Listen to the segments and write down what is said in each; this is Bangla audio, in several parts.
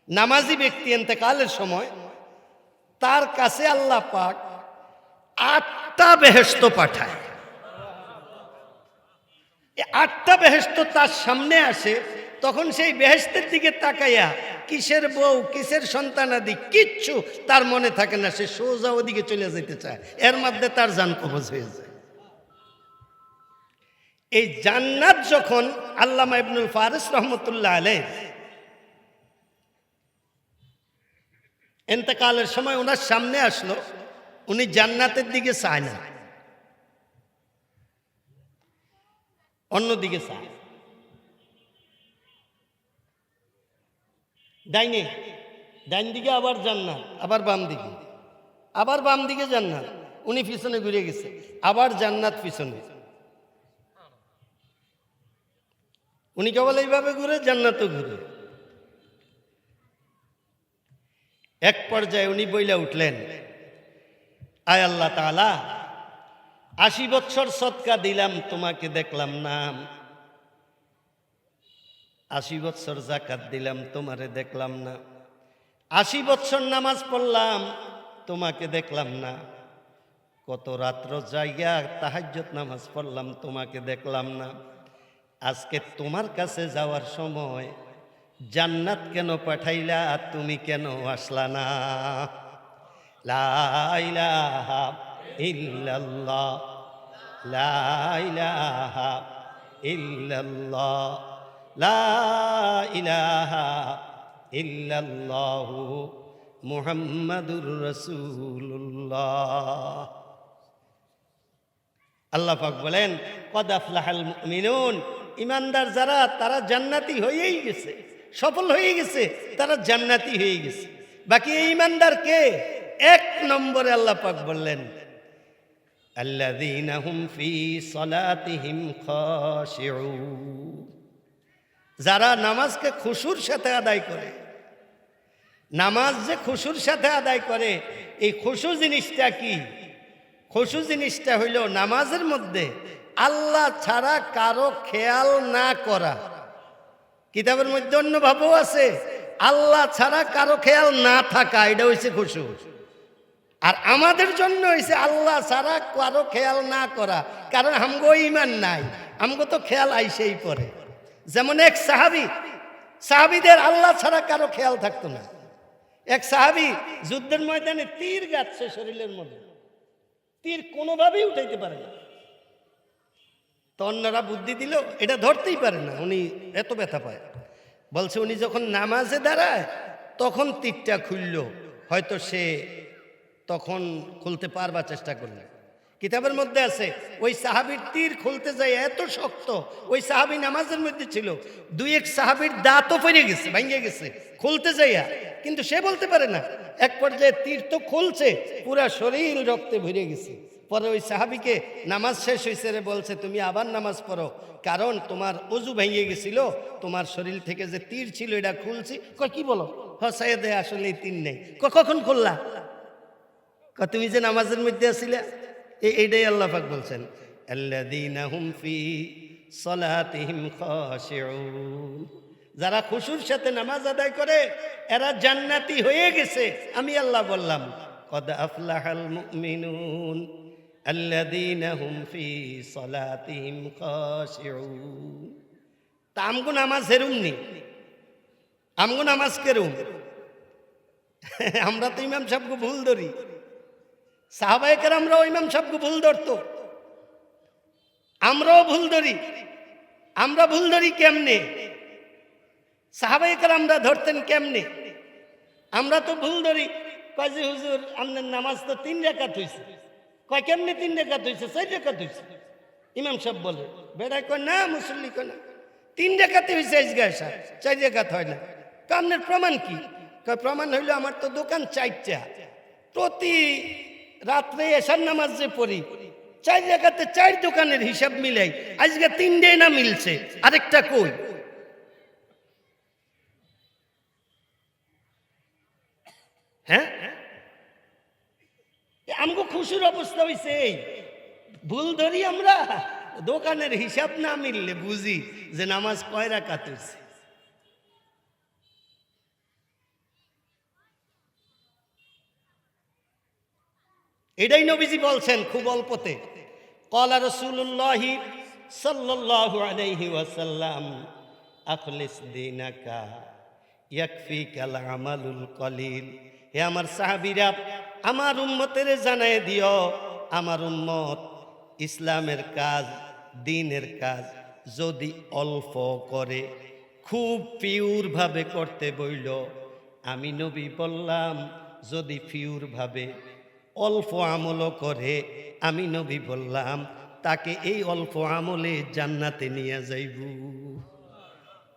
নামাজি ব্যক্তি ইন্তেকালের সময় তার কাছে আল্লাহ পাক 8টা বেহেশত পাঠায়। এই 8টা বেহেশত তার সামনে আসে, তখন সেই বেহেশতের দিকে তাকাইয়া কিসের বউ কিসের সন্তানাদি কিচ্ছু তার মনে থাকে না, সে সোজা ওদিকে চলে যেতে চায়, এর মধ্যে তার জান কবজ হয়ে যায়। এই জান্নাত যখন আল্লামা ইবনুল ফারিস রহমতুল্লাহ আলাইহ ইন্তেকালের সময় ওনার সামনে আসলো, উনি জান্নাতের দিকে চায় না, অন্যদিকে চায়। ডাইনে, ডাইন দিকে আবার জান্নাত, আবার বাম দিকে, আবার বাম দিকে জান্নাত, উনি পিছনে ঘুরে গেছে, আবার জান্নাত পিছনে, উনি কেবল এইভাবে ঘুরে, জান্নাতও ঘুরে। এক পর্যায়ে উনি বইলা উঠলেন, আয় আল্লাহ তাআলা, 80 বছর সদকা দিলাম, তোমাকে দেখলাম না। 80 বছর যাকাত দিলাম, তোমারে দেখলাম না। 80 বছর নামাজ পড়লাম, তোমাকে দেখলাম না। কত রাত্র জায়গা তাহাজ্জুদ নামাজ পড়লাম, তোমাকে দেখলাম না। আজকে তোমার কাছে যাওয়ার সময় জান্নাত কেন পাঠাইলা, তুমি কেন আসলা না? লা ইলাহা ইল্লাল্লাহ, লা ইলাহা ইল্লাল্লাহ, লা ইলাহা ইল্লাল্লাহু মুহাম্মাদুর রাসূলুল্লাহ। আল্লাহ পাক বলেন, কদ আফলাহাল মুমিনুন, ইমানদার যারা তারা জান্নাতি হয়েই গেছে, সফল হয়ে গেছে, তারা জান্নাতি হয়ে গেছে। বাকি এই ইমানদার কে? 1 নম্বরে আল্লাহ পাক বললেন, আল্লাযীনা হুম ফি সালাতিহিম খাশিউন, যারা নামাজকে খুশুর সাথে আদায় করে। নামাজ যে খুশুর সাথে আদায় করে, এই খুশু জিনিসটা কি? খুশু জিনিসটা হইল নামাজের মধ্যে আল্লাহ ছাড়া কারো খেয়াল না করা। কিতাবের মধ্যে অন্য ভাবও আছে, আল্লাহ ছাড়া কারো খেয়াল না থাকা, এটা হইছে খুশু। আর আমাদের জন্য হইছে আল্লাহ ছাড়া কারো খেয়াল না করা, কারণ আমগো ঈমান নাই, আমগো তো খেয়াল আইসেই পড়ে। যেমন এক সাহাবীদের আল্লাহ ছাড়া কারো খেয়াল থাকতো না। এক সাহাবী যুদ্ধের ময়দানে তীর গাচ্ছে শরীরের মধ্যে, তীর কোনোভাবেই উঠাইতে পারে না। তো অন্যরা বুদ্ধি দিল, এটা ধরতেই পারে না, উনি এত ব্যথা পায়। বলছে উনি যখন নামাজে দাঁড়ায় তখন তীরটা খুলল, হয়তো সে তখন খুলতে পারবার চেষ্টা করল। কিতাবের মধ্যে আছে ওই সাহাবীর তীর খুলতে যায় এত শক্ত, ওই সাহাবী নামাজের মধ্যে ছিল, 2-1 সাহাবীর দাঁতও পড়ে গেছে, ভেঙে গেছে খুলতে যাইয়া, কিন্তু সে বলতে পারে না। এক পর্যায়ে তীর তো খুলছে, পুরা শরীর রক্তে ভরে গেছে। পরে ওই সাহাবীকে নামাজ শেষ হয়েছে রে, বলছে তুমি আবার নামাজ পড়ো, কারণ তোমার অজু ভেঙে গেছিল, তোমার শরীর থেকে যে তীর ছিল এটা খুলছি। কয় কি বলো? সাইয়েদে আসলে এই তীর নেই। কখন খুললা? তুমি যে নামাজের মধ্যে আছিলে। এইটাই আল্লাহ পাক বলছেন, আল্লাযীনা হুম ফি সালাতিহিম খাশিউন, যারা খুশুর সাথে নামাজ আদায় করে এরা জান্নাতি হয়ে গেছে। আমি আল্লাহ বললাম, কদ আফলাহাল মুমিনুন আল্লাযীনা হুম ফি সালাতিহিম খাশিউন। তা আমগো নামাজ হেরুম নি, আমগো নামাজ কেরুম? আমরা তো ইমাম সাহেবকে ভুল ধরি, সাহাবায়ে কেরামরাও ইমাম সাহেবকে ভুল ধরতো, আমরাও ভুল ধরি। আমরা ভুল ধরি কেমনে? সাহাবায়ে কেরামরা ধরতেন কেমনে? আমরা তো ভুল ধরি। কয় যে হুজুর আপনার নামাজ তো 3 রাকাত হইছে। কয় কেমনে 3 রাকাত হইছে? 4 রাকাত হইছে। ইমাম সাহেব বলে, বেড়াই কয় না, মুসল্লি কয় না, 3 রাকাতে হইছে আজকে আসা, 4 রাকাত হয় না। আপনার প্রমাণ কি? কয় প্রমাণ হইলো আমার তো দোকান 4টা, প্রতি রাত্রে এশার নামাজ যে পড়ি 4 রাকাতে 4 দোকানের হিসাব মিলাই, আজকে 3টাই না মিলছে, আরেকটা কই? হ্যাঁ, আমগো খুশির অবস্থা হইছে এই, ভুল ধরি আমরা, দোকানের হিসাব না মিললে বুঝি যে নামাজ কয় রাকাত হইছে। এটাই নবীজি বলছেন খুব অল্পতে। ক্বালা রাসূলুল্লাহি সাল্লাল্লাহু আলাইহি ওয়াসাল্লাম আখলিস দীনাকা ইয়াকফিকাল আমালুল কলিল। হে আমার সাহাবীরা, আমার উম্মতের জানায় দিও, আমার উম্মত ইসলামের কাজ, দ্বীনের কাজ যদি অল্প করে, খুব পিওর ভাবে করতে বইল, আমি নবী বললাম যদি পিওর ভাবে অল্প আমলও করে, আমি নবী বললাম তাকে এই অল্প আমলে জান্নাতে নিয়ে যাইব।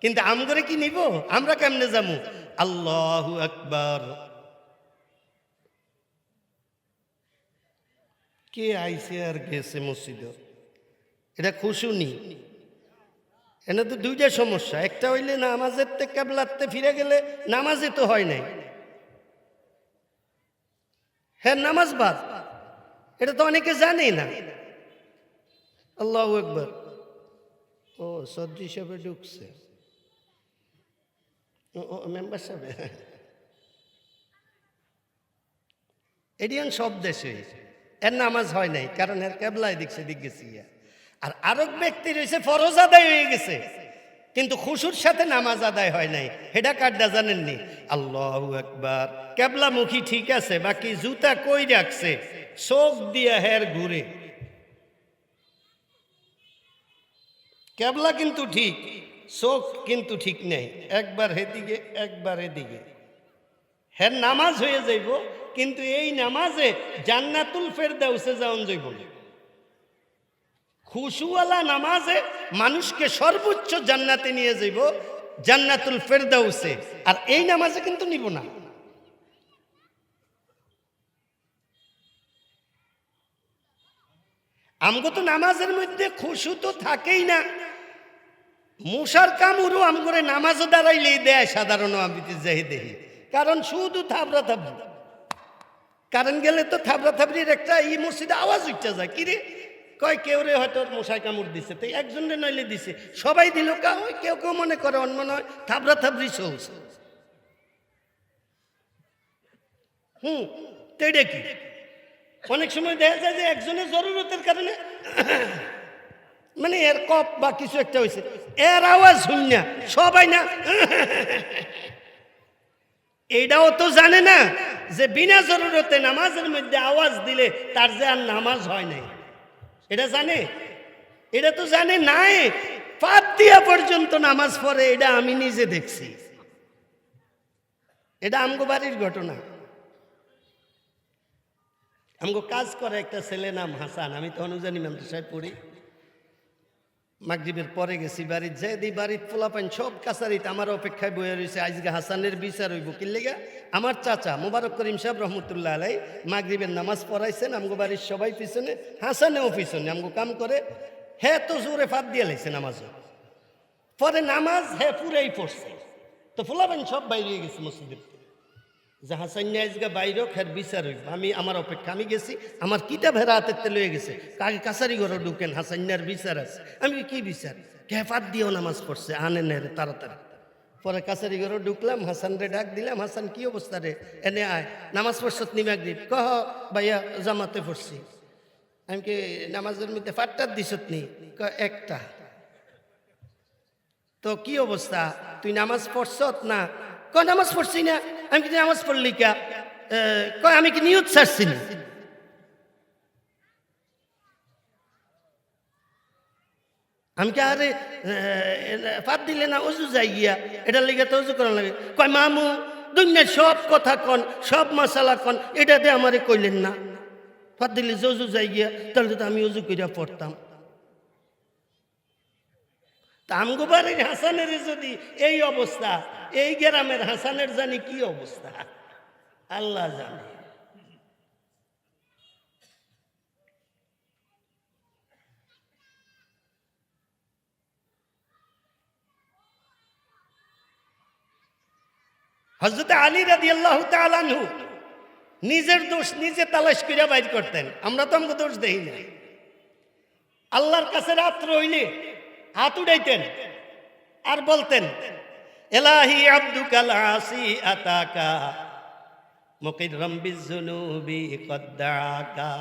কিন্তু আমগরে কি নিব? আমরা কেমনে যাবো? আল্লাহু আকবার। কে আইছে আর গেছে মসজিদ, এটা খুশুনি। এনে তো দুইটা সমস্যা, একটা হইলে নামাজের তে কেবলাতে ফিরে গেলে নামাজে তো হয় নাই, হ্যাঁ নামাজ বাদ, এটা তো অনেকে জানে না। আল্লাহু আকবার। ও সদরি সাহেব ঢুকছে, ও মেম্বার সাহেব, এডিয়ান সব দেশে এর নামাজ হয় নাই, কারণ এর কেবলায় দিকছে দিক গেছি। আর আরেক ব্যক্তি রয়েছে ফরজ আদায় হয়ে গেছে কিন্তু খুশুর সাথে নামাজ আদায় হয় নাই, এটা কারটা জানেননি? আল্লাহু আকবার। কেবলামুখী ঠিক আছে, বাকি জুতা কই রাখছে, চোখ দিয়া হের ঘুরে। কেবলা কিন্তু ঠিক, চোখ কিন্তু ঠিক নেই, একবার হেদিকে একবার এদিকে। হ্যাঁ নামাজ হয়ে যাইব, কিন্তু এই নামাজে জান্নাতুল ফেরদাউসে যাওন যাইব না। খুশুওয়ালা নামাজে মানুষকে সর্বোচ্চ জান্নাতে নিয়ে যাইব, জান্নাতুল ফেরদাউসে। আর এই নামাজে কিন্তু নিব না। আমগো তো নামাজের মধ্যে খুশু তো থাকেই না। মুসার কামড়ও আমগরে নামাজও দাঁড়াইলেই দেয় সাধারণ আবৃত্তি যাই দেখি, কারণ শুধু থাবরা থাবরি। কারেন্ট গেলে তো থাবরা থাবরির একটা ই মসজিদে আওয়াজ উঠতে যায়, কিরে কয় কেউ রে হয়তো মশাই কামড় দিছে, তাই একজনে নইলে দিছে, সবাই দিল কা, ওই কেউ কেউ মনে করে অন্য নয় থাবরা থাবরি চলছে। তো এটা কি অনেক সময় দেখা যায় যে একজনের জরুরতের কারণে মানে এর কপ বা কিছু একটা হয়েছে, এর আওয়াজ শুন না সবাই না এইটাও তো জানে না যে বিনা জরুরতে নামাজের মধ্যে আওয়াজ দিলে তার যে আর নামাজ হয় নাই, এটা জানে? এটা তো জানে নাই, ফাতিহা পর্যন্ত নামাজ পড়ে, এটা আমি নিজে দেখছি। এটা আমগো বাড়ির ঘটনা। আমগো কাজ করে একটা ছেলে নাম হাসান, আমি তো অনুজানি মাদ্রাসায় পড়ি। মাগরিবের পরে গেছি বাড়ির, যে দি বাড়ির পোলাপাইন সব কাছারিতে আমার অপেক্ষায় বয়ে রয়েছে, আজকে হাসানের বিচার হইব কি লেগা। আমার চাচা মোবারক করিম সাহেব রহমতুল্লাহ আলাই মাগরিবের নামাজ পড়াইছেন, আমগো বাড়ির সবাই পিছনে, হাসানেও পিছনে, আমগো কাম করে। হ্যাঁ তো জোরে ফাঁদ দিয়ে লাইছে নামাজও, পরে নামাজ হ্যাঁ পুরাই পড়ছে। তো পোলাপাইন সব বাইরে গেছে মসজিদের, যে হাসান আজকে বাইরেও খের বিচার হইব। আমি আমার অপেক্ষা, আমি গেছি, আমার কিতাব হেরা হাতের লয়ে গেছে, কাকে কাছারি ঘরে ঢুকেন, হাসান্যার বিচার আছে। আমি কি বিচার? খেফাত দিয়েও নামাজ পড়ছে, আনে নে তাড়াতাড়ি। পরে কাছারি ঘরে ঢুকলাম, হাসান রে ডাক দিলাম, হাসান কি অবস্থা রে, এনে আয়, নামাজ পড়ছত নি মাগরিব? কহ ভাইয়া জামাতে পড়ছি। আমি কি নামাজের মধ্যে ফাটটার দিছত নি? একটা। তো কি অবস্থা, তুই নামাজ পড়ছত না? কয় নামাজ পড়ছি না। আমি কি নামাজ পড়লি কা? কয় আমি কি নিয়ত ছাড়ছি না। আমি কি আরে ফাঁদ দিলে না অজু যাই গিয়া, এটার লেগে তো অজু করার লাগে। কয় মামু দুনিয়ার সব কথা কন, সব মশালা কন, এটাতে আমারে কইলেন না। ফাঁদ দিলে যে অজু যাই গিয়া, তাহলে তো আমি অজু করিয়া পড়তাম। আমগো বাড়ির হাসানের যদি এই অবস্থা, এই গ্রামের হাসানের জানি কি অবস্থা, আল্লাহ জানে। হযরত আলী রাদিয়াল্লাহু তাআলা আনহু নিজের দোষ নিজে তালাশ করে বাইর করতেন, আমরা তো আমগো দোষ দেই না। আল্লাহর কাছে রাত্র হইলে হাত উঠাইতেন আর বলতেন, এলাহি আব্দুকাল আসি আতাকা মুকিররাম বিযুনুবি কদ দাআকা।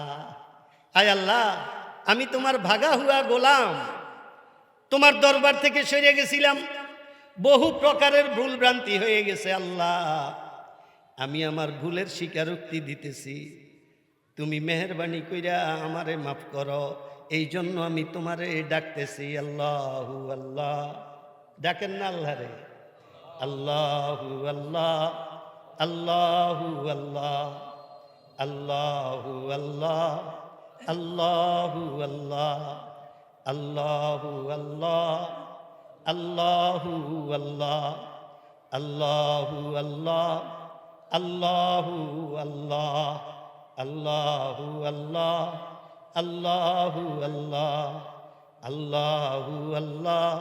আয় আল্লাহ, আমি তোমার ভাগা হুয়া গোলাম, তোমার দরবার থেকে সরে গেছিলাম, বহু প্রকারের ভুল ভ্রান্তি হয়ে গেছে। আল্লাহ, আমি আমার ভুলের স্বীকারোক্তি দিতেছি, তুমি মেহেরবানি কইরা আমারে মাফ করো। এই জন্য আমি তোমারে ডাকতেছি। আল্লাহু আল্লাহ, ডাকেন না আল্লাহ রে। আল্লাহু আল্লাহ, আল্লাহু আল্লাহ, আল্লাহু আল্লাহ, আল্লাহু আল্লাহ, আল্লাহু আল্লাহ, আল্লাহু আল্লাহ, আল্লাহু আল্লাহ, আল্লাহু আল্লাহ, আল্লাহু আল্লাহ, আল্লাহু আল্লাহ, আল্লাহু আল্লাহ,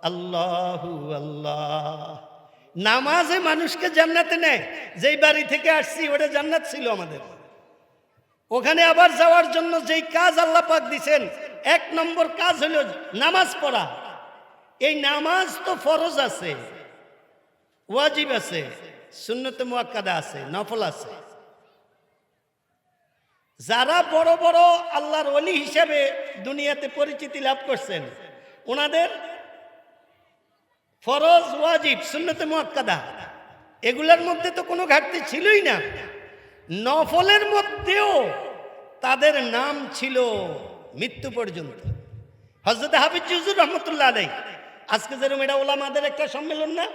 আল্লাহু আল্লাহ। নামাজে মানুষকে জান্নাতে নেয়। যেই বাড়ি থেকে আসছি ওটা জান্নাত ছিল আমাদের। ওখানে আবার যাওয়ার জন্য যেই কাজ আল্লাহ পাক দিছেন, 1 নম্বর কাজ হলো নামাজ পড়া। এই নামাজ তো ফরজ আছে, ওয়াজিব আছে, সুন্নতে মুআক্কাদা আছে, নফল আছে। যারা বড় বড় আল্লাহর ওলি হিসেবে দুনিয়াতে পরিচিতি লাভ করছেন, ওনাদের ফরজ, ওয়াজিব, সুন্নতে মুআক্কাদা এগুলোর মধ্যে তো কোনো ঘাটতি ছিলই না। নফলের মধ্যেও তাদের নাম ছিল মৃত্যু পর্যন্ত। হযরত হাফিজ হুজুর রহমতুল্লাহ আলাইহি, আজকে যেরকম এটা ওলামাদের একটা সম্মেলন না,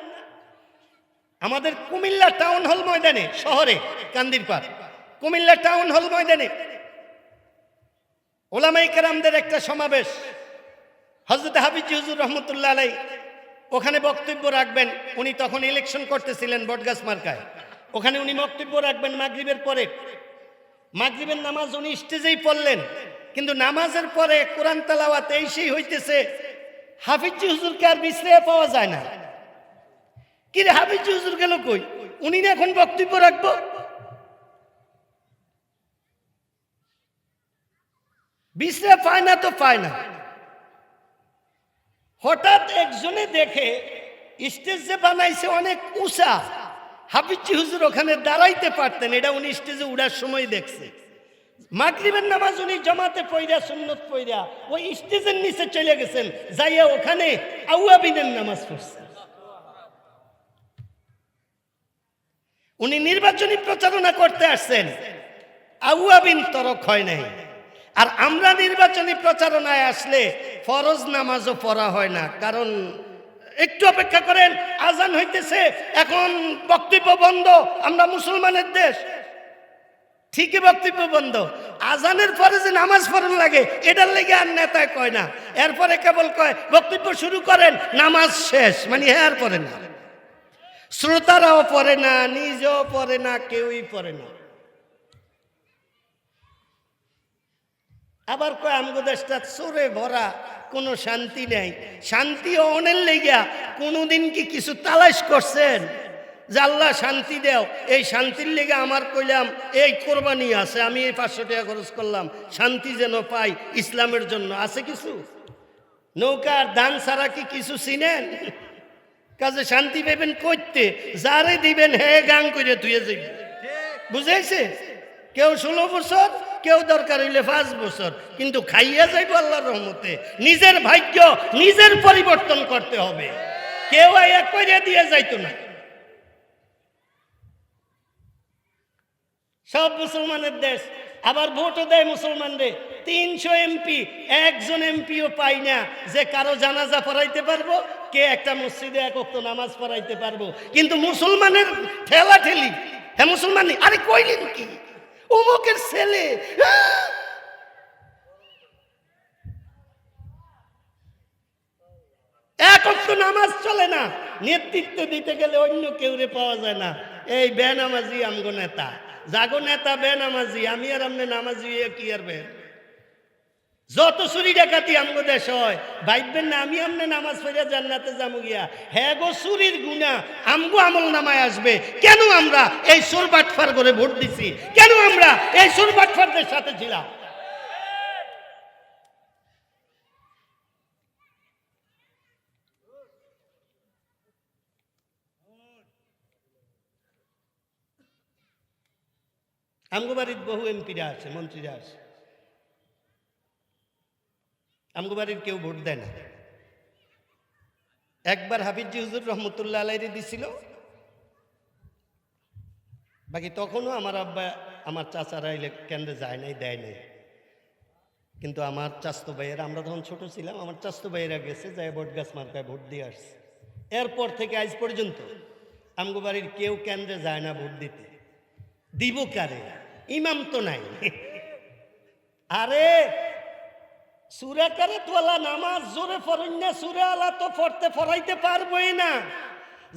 আমাদের কুমিল্লা টাউন হল ময়দানে, শহরে কান্দিরপাড় কুমিল্লা টাউন হল ময়দানে ওলামায়ে কেরামদের একটা সমাবেশ। হযরত হাফিজ হুজুর রহমতুল্লাহ আলাইহি ওখানে বক্তব্য রাখবেন। উনি তখন ইলেকশন করতেছিলেন বটগাছ মার্কায়। ওখানে উনি বক্তব্য রাখবেন মাগরিবের পরে। মাগরিবের নামাজ উনি স্টেজেই পড়লেন, কিন্তু নামাজের পরে কোরআন তেলাওয়াত এই সেই হইতেছে, হাফিজ হুজুরকে আর বিশ্রায় পাওয়া যায় না। কি রে, হাফিজ হুজুর গেল কই? উনি না এখন বক্তব্য রাখবো। বিশ্রায় পায় না তো পায় না। হঠাৎ একজনে দেখে স্টেজ যে বানাইছে অনেক উঁচা, হাফিজ হুজুর ওখানে দাঁড়াইতে পারতেন, এটা উনি স্টেজে উড়ার সময় দেখছে। মাগরিবের নামাজ উনি জামাতে পড়া, সুন্নত পড়া ওই স্টেজের নিচে চলে গেছেন, যাইয়া ওখানে আউয়াবিনের নামাজ পড়ছেন। উনি নির্বাচনী প্রচারণা করতে আসছেন, আউয়াবিন তরক হয় নাই। আর আমরা নির্বাচনী প্রচারণায় আসলে ফরজ নামাজও পড়া হয় না, কারণ একটু অপেক্ষা করেন, আজান হইতেছে, এখন বক্তব্য বন্ধ, আমরা মুসলমানের দেশ। ঠিকই বক্তব্য বন্ধ, আজানের পরে যে নামাজ পড়ন লাগে এটার লেগে আর নেতায় কয় না। এরপরে কেবল কয় বক্তব্য শুরু করেন, নামাজ শেষ, মানে আর পড়ে না, শ্রোতারাও পড়ে না, নিজেও পড়ে না, কেউই পড়ে না। আবার কয় আমগো দেশটা চোরে ভরা, কোনো শান্তি নেই। শান্তি অনের লেগা কোনোদিন কি কিছু তালাশ করছেন যে আল্লাহ শান্তি দেও? এই শান্তির লেগে আমার কইলাম এই কোরবানি আছে, আমি এই 500 টাকা খরচ করলাম শান্তি যেন পাই ইসলামের জন্য। আছে কিছু? নৌকার দান ছাড়া কি কিছু চিনেন? কাজে শান্তি পাইবেন করতে, যারে দিবেন হে গাং করে ধুয়ে যাইবে। বুঝাইছে? কেউ 16 বছর, কেউ দরকার হইলে 5 বছর, কিন্তু খাইয়া যাইব আল্লাহর রহমতে। নিজের ভাগ্য নিজের পরিবর্তন করতে হবে, কেউ এক কইরা দিয়ে যাইতো না। সব মুসলমানের দেশ, আবার ভোটও দেয় মুসলমানদের। 300 এমপি, একজন এমপিও পাই না যে কারো জানাজা পড়াইতে পারবো, কে একটা মসজিদে এক ওয়াক্ত নামাজ পড়াইতে পারবো। কিন্তু মুসলমানের ঠেলা ঠেলি, হ্যাঁ মুসলমান, আরে কইলেন কি অমুকের ছেলে, এক ওয়াক্ত নামাজ চলে না, নেতৃত্ব দিতে গেলে অন্য কেউরে পাওয়া যায় না। এই বেনামাজি আমগো নেতা, জাগো নেতা বেনামাজি, আমি আর আমনে নামাজি কি আর বেন? যত চুরি ডাকাতি আমগো দেশ হয়, ভাববেন না আমি আমনে নামাজ পড়ে জান্নাতে যাবো গিয়া। হ্যাঁ গো, চুরির গুনাহ আমগো আমল নামায় আসবে। কেন আমরা এই চোর বাটফার করে ভোট দিছি? কেন আমরা এই চোর বাটফারদের সাথে ছিলাম? আমগো বাড়ির বহু এমপিরা আছে, মন্ত্রীরা আছে, আমগো বাড়ির কেউ ভোট দেয় না। একবার হাফিজি হুজুর রহমতুল্লাহ আলাইরে দিছিল, বাকি তখনও আমার আব্বা আমার চাচারা কেন্দ্রে যায় নাই, দেয় নাই। কিন্তু আমার চাস্তো ভাইয়েরা, আমরা তখন ছোট ছিলাম, আমার চাস্তো ভাইয়েরা গেছে, যায় বট গাছ মার্কায় ভোট দিয়ে আসছে। এরপর থেকে আজ পর্যন্ত আমগো বাড়ির কেউ কেন্দ্রে যায় না ভোট দিতে। দিব কারে? ইমাম তো নাই। আরে সুরা কারে তোলা নামাজ জোরে ফরন না, সুরা আলা তো পড়তে ফরাইতে পারবোই না।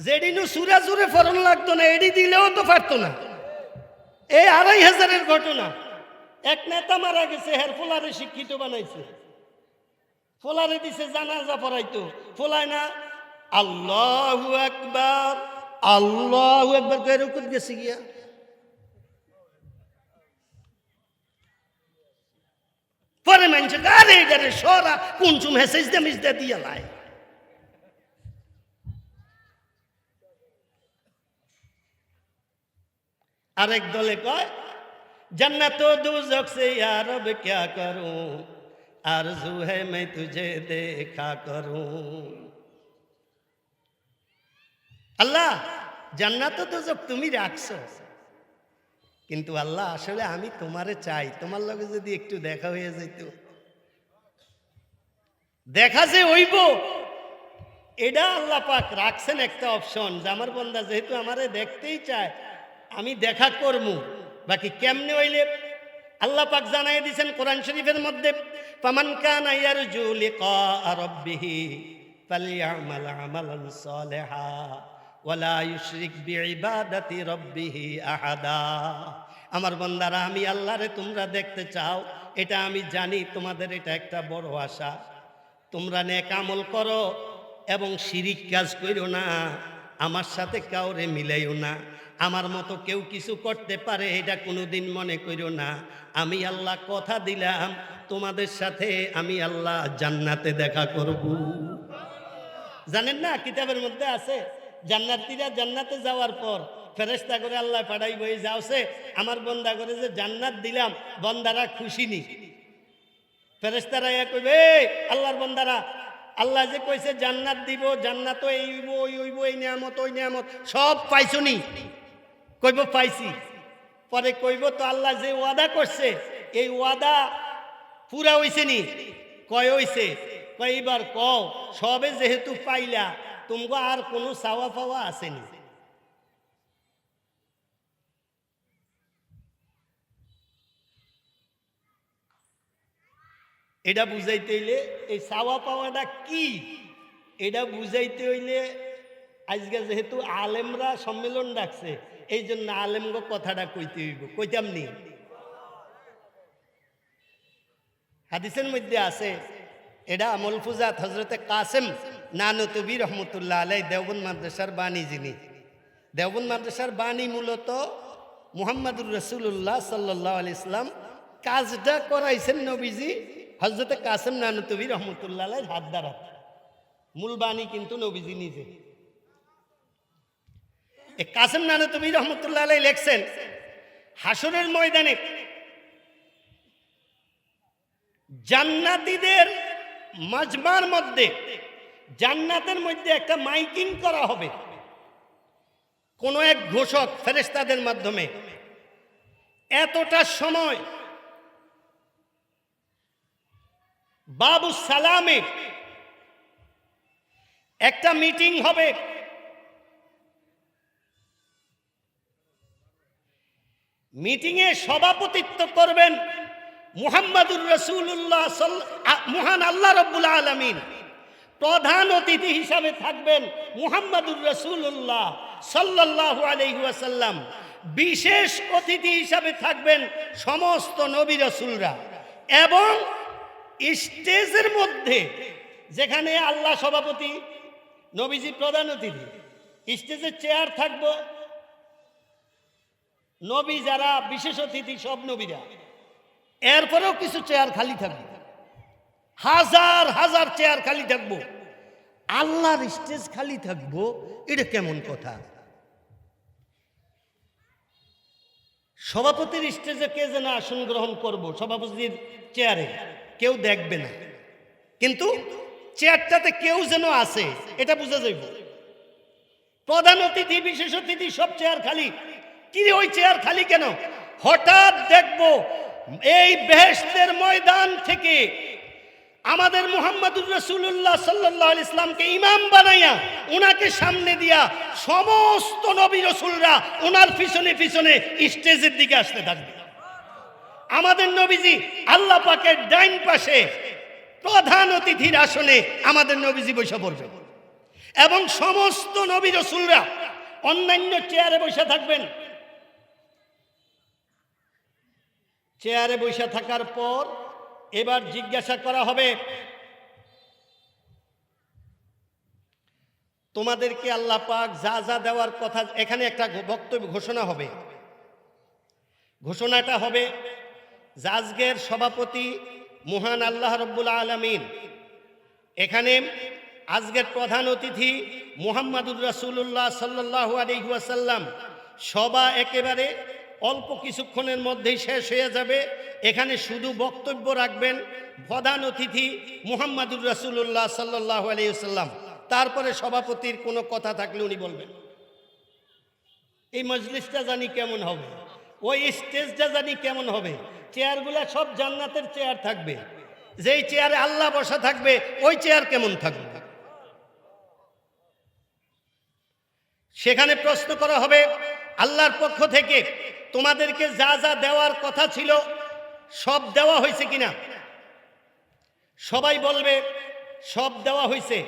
যেদিনও সুরা জোরে ফরন লাগতো না, এডি দিলেও তো পারতো না। এই ২৫০০-এর ঘটনা। এক নেতা মারা গেছে, হের ফোলারে শিক্ষিত বানাইছে, ফোলারে দিছে জানাজা পড়াইতো, ফোলায় না আল্লাহু আকবার আল্লাহু আকবার কয়ে রুকুত গেছে গিয়া। পরে মানছে আরে এটারে সরা কোন চুম হেসেজ দে মিজদা দিয়া লাই। আরেক দলে কয় जन्नत दोज़ख से या रब क्या करूं, आरज़ू है मैं तुझे देखा करूं। আল্লাহ জান্নাত দোজখ তুমি রাখছো, কিন্তু আল্লাহ আসলে আমি তোমারে চাই, তোমার লগে যদি একটু দেখা হয়ে যেত। দেখা যে হইব এটা আল্লাহ পাক রাখছেন একটা অপশন, যে আমার বান্দা যেহেতু আমারে দেখতেই চায় আমি দেখা করবো। বাকি কেমনে হইলে আল্লাহ পাক জানাই দিয়েছেন কোরআন শরীফের মধ্যে, ফামান কানা ইয়ারজু লিকা রাব্বিহি ফালইআমাল আমালান সালিহা ওয়ালা ইউশরিক বিইবাদাতি রাব্বিহি আহাদা। আমার বান্দারা, আমি আল্লাহরে তোমরা দেখতে চাও, এটা আমি জানি, তোমাদের এটা একটা বড় আশা। তোমরা নেক আমল করো এবং শিরিক কাজ কইরো না, আমার সাথে কাউরে মিলাইও না। আমার মতো কেউ কিছু করতে পারে এটা কোনোদিন মনে করিও না। আমি আল্লাহ কথা দিলাম তোমাদের সাথে আমি আল্লাহ জান্নাতে দেখা করব। জানেন না কিতাবের মধ্যে আছে জান্নাতীরা জান্নাতে যাওয়ার পর ফেরেশতা করে আল্লাহ পাঠাইব, এই যাওছে আমার বান্দা করে যে জান্নাত দিলাম, বান্দারা খুশি নি। ফেরেশতারা কইবে এই আল্লাহর বান্দারা, আল্লাহ যে কইছে জান্নাত দিব, জান্নাত এই হইব ওই হইব, এই নিয়ামত ওই নিয়ামত সব পাইছনি? কইব পাইছি। পরে কইব তো আল্লাহ যে ওয়াদা করছে এই ওয়াদা পুরা হইছে নি? কয় হইছে। কয়বার কও সবে যেহেতু পাইলা তোমগো আর কোনো চাওয়া পাওয়া আসেনি। এটা বুঝাইতে হইলে এই চাওয়া পাওয়াটা কি এটা বুঝাইতে হইলে আজকে যেহেতু আলেমরা সম্মেলন ডাকছে এই জন্য আলেমগো কথাটা কইতে হইব। কইতাম নি? হাদিসের মধ্যে আছে, এটা মলফুজাত হজরতে কাসেম নানুতুবি রহমতুল্লাহ আলাই দেওবন্দ মাদ্রাসার বাণী, যিনি দেওবন্দ মাদ্রাসার বাণী মূলত মুহাম্মদুর রাসূলুল্লাহ সাল্লাল্লাহু আলাইহি ইসলাম কাজটা করাইছেন নবীজি হজরতে কাসেম নানুতুবি রহমতুল্লাহ আলাই হাত দ্বারা। মূল বাণী কিন্তু নবীজি নিজে। কাসেম নানুতুবি রহমতুল্লাহ আলাই লেখছেন, হাসরের ময়দানে জান্নাতীদের মাজমার মধ্যে জান্নাতের মধ্যে একটা মাইকিং করা হবে। কোন এক ঘোষক ফেরেশতাদের মাধ্যমে এতটা সময় বাবু সালামে একটা মিটিং হবে। মিটিংয়ে সভাপতিত্ব করবেন মুহাম্মদুর রাসূলুল্লাহ মহান আল্লাহ রাব্বুল আলামিন। প্রধান অতিথি হিসাবে থাকবেন মুহাম্মদুর রাসূলুল্লাহ সাল্লাল্লাহু আলাইহি ওয়াসাল্লাম। বিশেষ অতিথি হিসাবে থাকবেন সমস্ত নবী রাসূলরা। এবং স্টেজের মধ্যে যেখানে আল্লাহ সভাপতি, নবীজি প্রধান অতিথি, স্টেজের চেয়ার থাকবো, নবী যারা বিশেষ অতিথি সব নবীরা, এরপরেও কিছু চেয়ার খালি থাকবে, হাজার হাজার চেয়ার খালি থাকবো, আল্লাহর স্টেজ খালি থাকবো। এটা কেমন কথা? সভাপতির স্টেজে কে যেন আসন গ্রহণ করব, সভাপতির চেয়ারে কেউ দেখবে না, কিন্তু চেয়ারটাতে কেউ যেন আছে এটা বুঝা যাইব। প্রধান অতিথি, বিশেষ অতিথি সব চেয়ার খালি। কি ওই চেয়ার খালি কেন? হঠাৎ দেখব এই বেহেশতের ময়দান থেকে আমাদের মুহাম্মদুর রাসূলুল্লাহ সাল্লাল্লাহু আলাইহি ইসলামকে ইমাম বানাইয়া উনাকে সামনে দিয়া সমস্ত নবী রাসূলরা উনার পিছনে পিছনে স্টেজের দিকে আসতে থাকবে। আমাদের নবীজি আল্লাহ পাকের ডাইন পাশে প্রধান অতিথির আসনে আমাদের নবীজি বসে পড়বে এবং সমস্ত নবী রাসূলরা অন্যান্য চেয়ারে বসে থাকবেন। চেয়ারে বসে থাকার পর এবার জিজ্ঞাসা করা হবে, তোমাদেরকে আল্লাহ পাক যা যা দেওয়ার কথা, এখানে একটা বক্তব্য ঘোষণা হবে। ঘোষণাটা হবে যে আজকের সভাপতি মহান আল্লাহ রাব্বুল আলামিন, এখানে আজকের প্রধান অতিথি মুহাম্মদুর রাসূলুল্লাহ সাল্লাল্লাহু আলাইহি ওয়াসাল্লাম। সভা একেবারে অল্প কিছুক্ষণের মধ্যেই শেষ হয়ে যাবে। এখানে শুধু বক্তব্য রাখবেন প্রধান অতিথি মুহাম্মদুর রাসূলুল্লাহ সাল্লাল্লাহু আলাইহি ওয়াসাল্লাম। তারপরে সভাপতির কোনো কথা থাকলে উনি বলবেন। এই মজলিসটা জানি কেমন হবে, ওই স্টেজটা জানি কেমন হবে। চেয়ারগুলা সব জান্নাতের চেয়ার থাকবে, যেই চেয়ারে আল্লাহ বসা থাকবে ওই চেয়ার কেমন থাকবে। সেখানে প্রশ্ন করা হবে আল্লাহর পক্ষ থেকে, তোমাদেরকে যা যা দেওয়ার কথা ছিল সব দেওয়া হয়েছে কিনা? সবাই বলবে সব দেওয়া হয়েছে।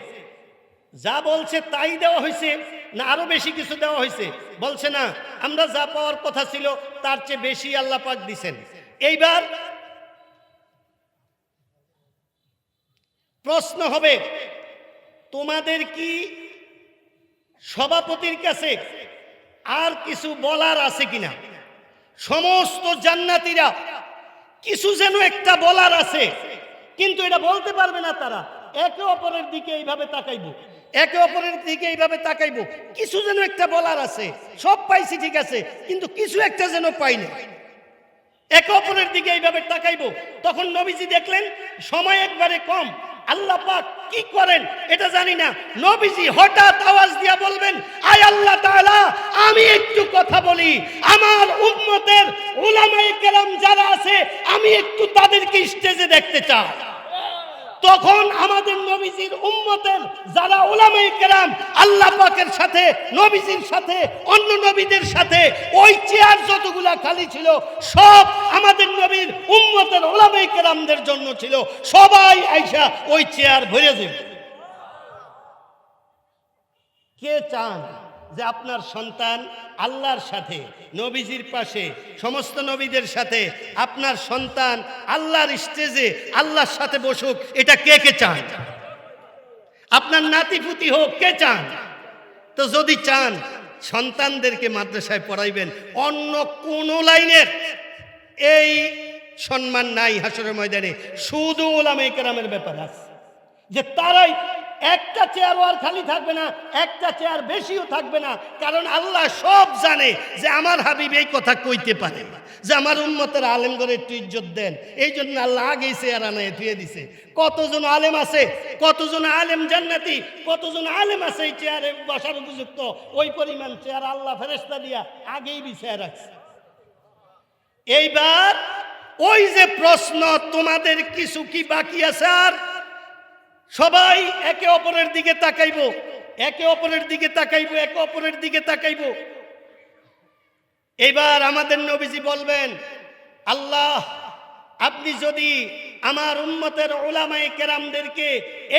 যা বলছে তাই দেওয়া হয়েছে না আরো বেশি কিছু দেওয়া হয়েছে? বলছে না, আমরা যা পাওয়ার কথা ছিল তার চেয়ে বেশি আল্লাহ পাক দিছেন। এইবার প্রশ্ন হবে, তোমাদের কি সভাপতির কাছে আর কিছু বলার আছে কিনা? সমস্ত জান্নাতীরা কিছু যেন একটা বলার আছে, কিন্তু এটা বলতে পারবে না। তারা একে অপরের দিকে এইভাবে তাকাইব, একে অপরের দিকে এইভাবে তাকাইব। কিছু যেন একটা বলার আছে, সব পাইছি ঠিক আছে, কিন্তু কিছু একটা যেন পাই না। একে অপরের দিকে এইভাবে তাকাইব। তখন নবীজি দেখলেন সময় একবারে কম, আল্লাহ পাক কি করেন এটা জানি না। নবীজি হঠাৎ আওয়াজ দিয়া বলবেন, আয় আল্লাহ তাআলা, আমি একটু কথা বলি। আমার উম্মতের উলামায়ে কেরাম যারা আছে আমি একটু তাদেরকে স্টেজে দেখতে চাই। তখন আমাদের নবীজির উম্মতের যারা উলামায়ে কেরাম আল্লাহ পাকের সাথে, নবীজির সাথে, অন্য নবীদের সাথে ওই চেয়ার যতগুলা খালি ছিল সব আমাদের নবীর উম্মতের উলামায়ে কেরামদের জন্য ছিল। সবাই আইসা ওই চেয়ার ভরে যাবে। কে চান যে আপনার সন্তান আল্লাহর সাথে, নবীজির পাশে, সমস্ত নবীদের সাথে আপনার সন্তান আল্লাহর স্টেজে আল্লাহর সাথে বসুক? এটা কে কে চান? আপনার নাতিপুতি হোক, কে চান? তো যদি চান সন্তানদেরকে মাদ্রাসায় পড়াইবেন, অন্য কোন লাইনের এই সম্মান নাই হাসরের ময়দানে। শুধু উলামায়ে কেরামের ব্যাপার আছে যে তারাই, একটা চেয়ার আর খালি থাকবে না, একটা চেয়ার বেশিও থাকবে না। কারণ আল্লাহ সব জানে যে আমার হাবিব এই কথা কইতে পারে, যে আমার উম্মতের আলেম করে একটু ইজ্জত দেন। এই জন্য আল্লাহ আগেই চেয়ার আনায় ধুয়ে দিছে। কতজন আলেম আছে, কতজন আলেম জান্নাতি, কতজন আলেম আছে এই চেয়ারে বসার উপযুক্ত, ওই পরিমাণ চেয়ার আল্লাহ ফেরেশতা দিয়া আগেই বিছায় রাখছে। এইবার ওই যে প্রশ্ন, তোমাদের কিছু কি বাকি আছে? আর সবাই একে অপরের দিকে তাকাইব, একে অপরের দিকে তাকাইব, একে অপরের দিকে তাকাইব। এবার আমাদের নবীজি বলবেন, আল্লাহ আপনি যদি আমার উম্মতের উলামায়ে কেরামদেরকে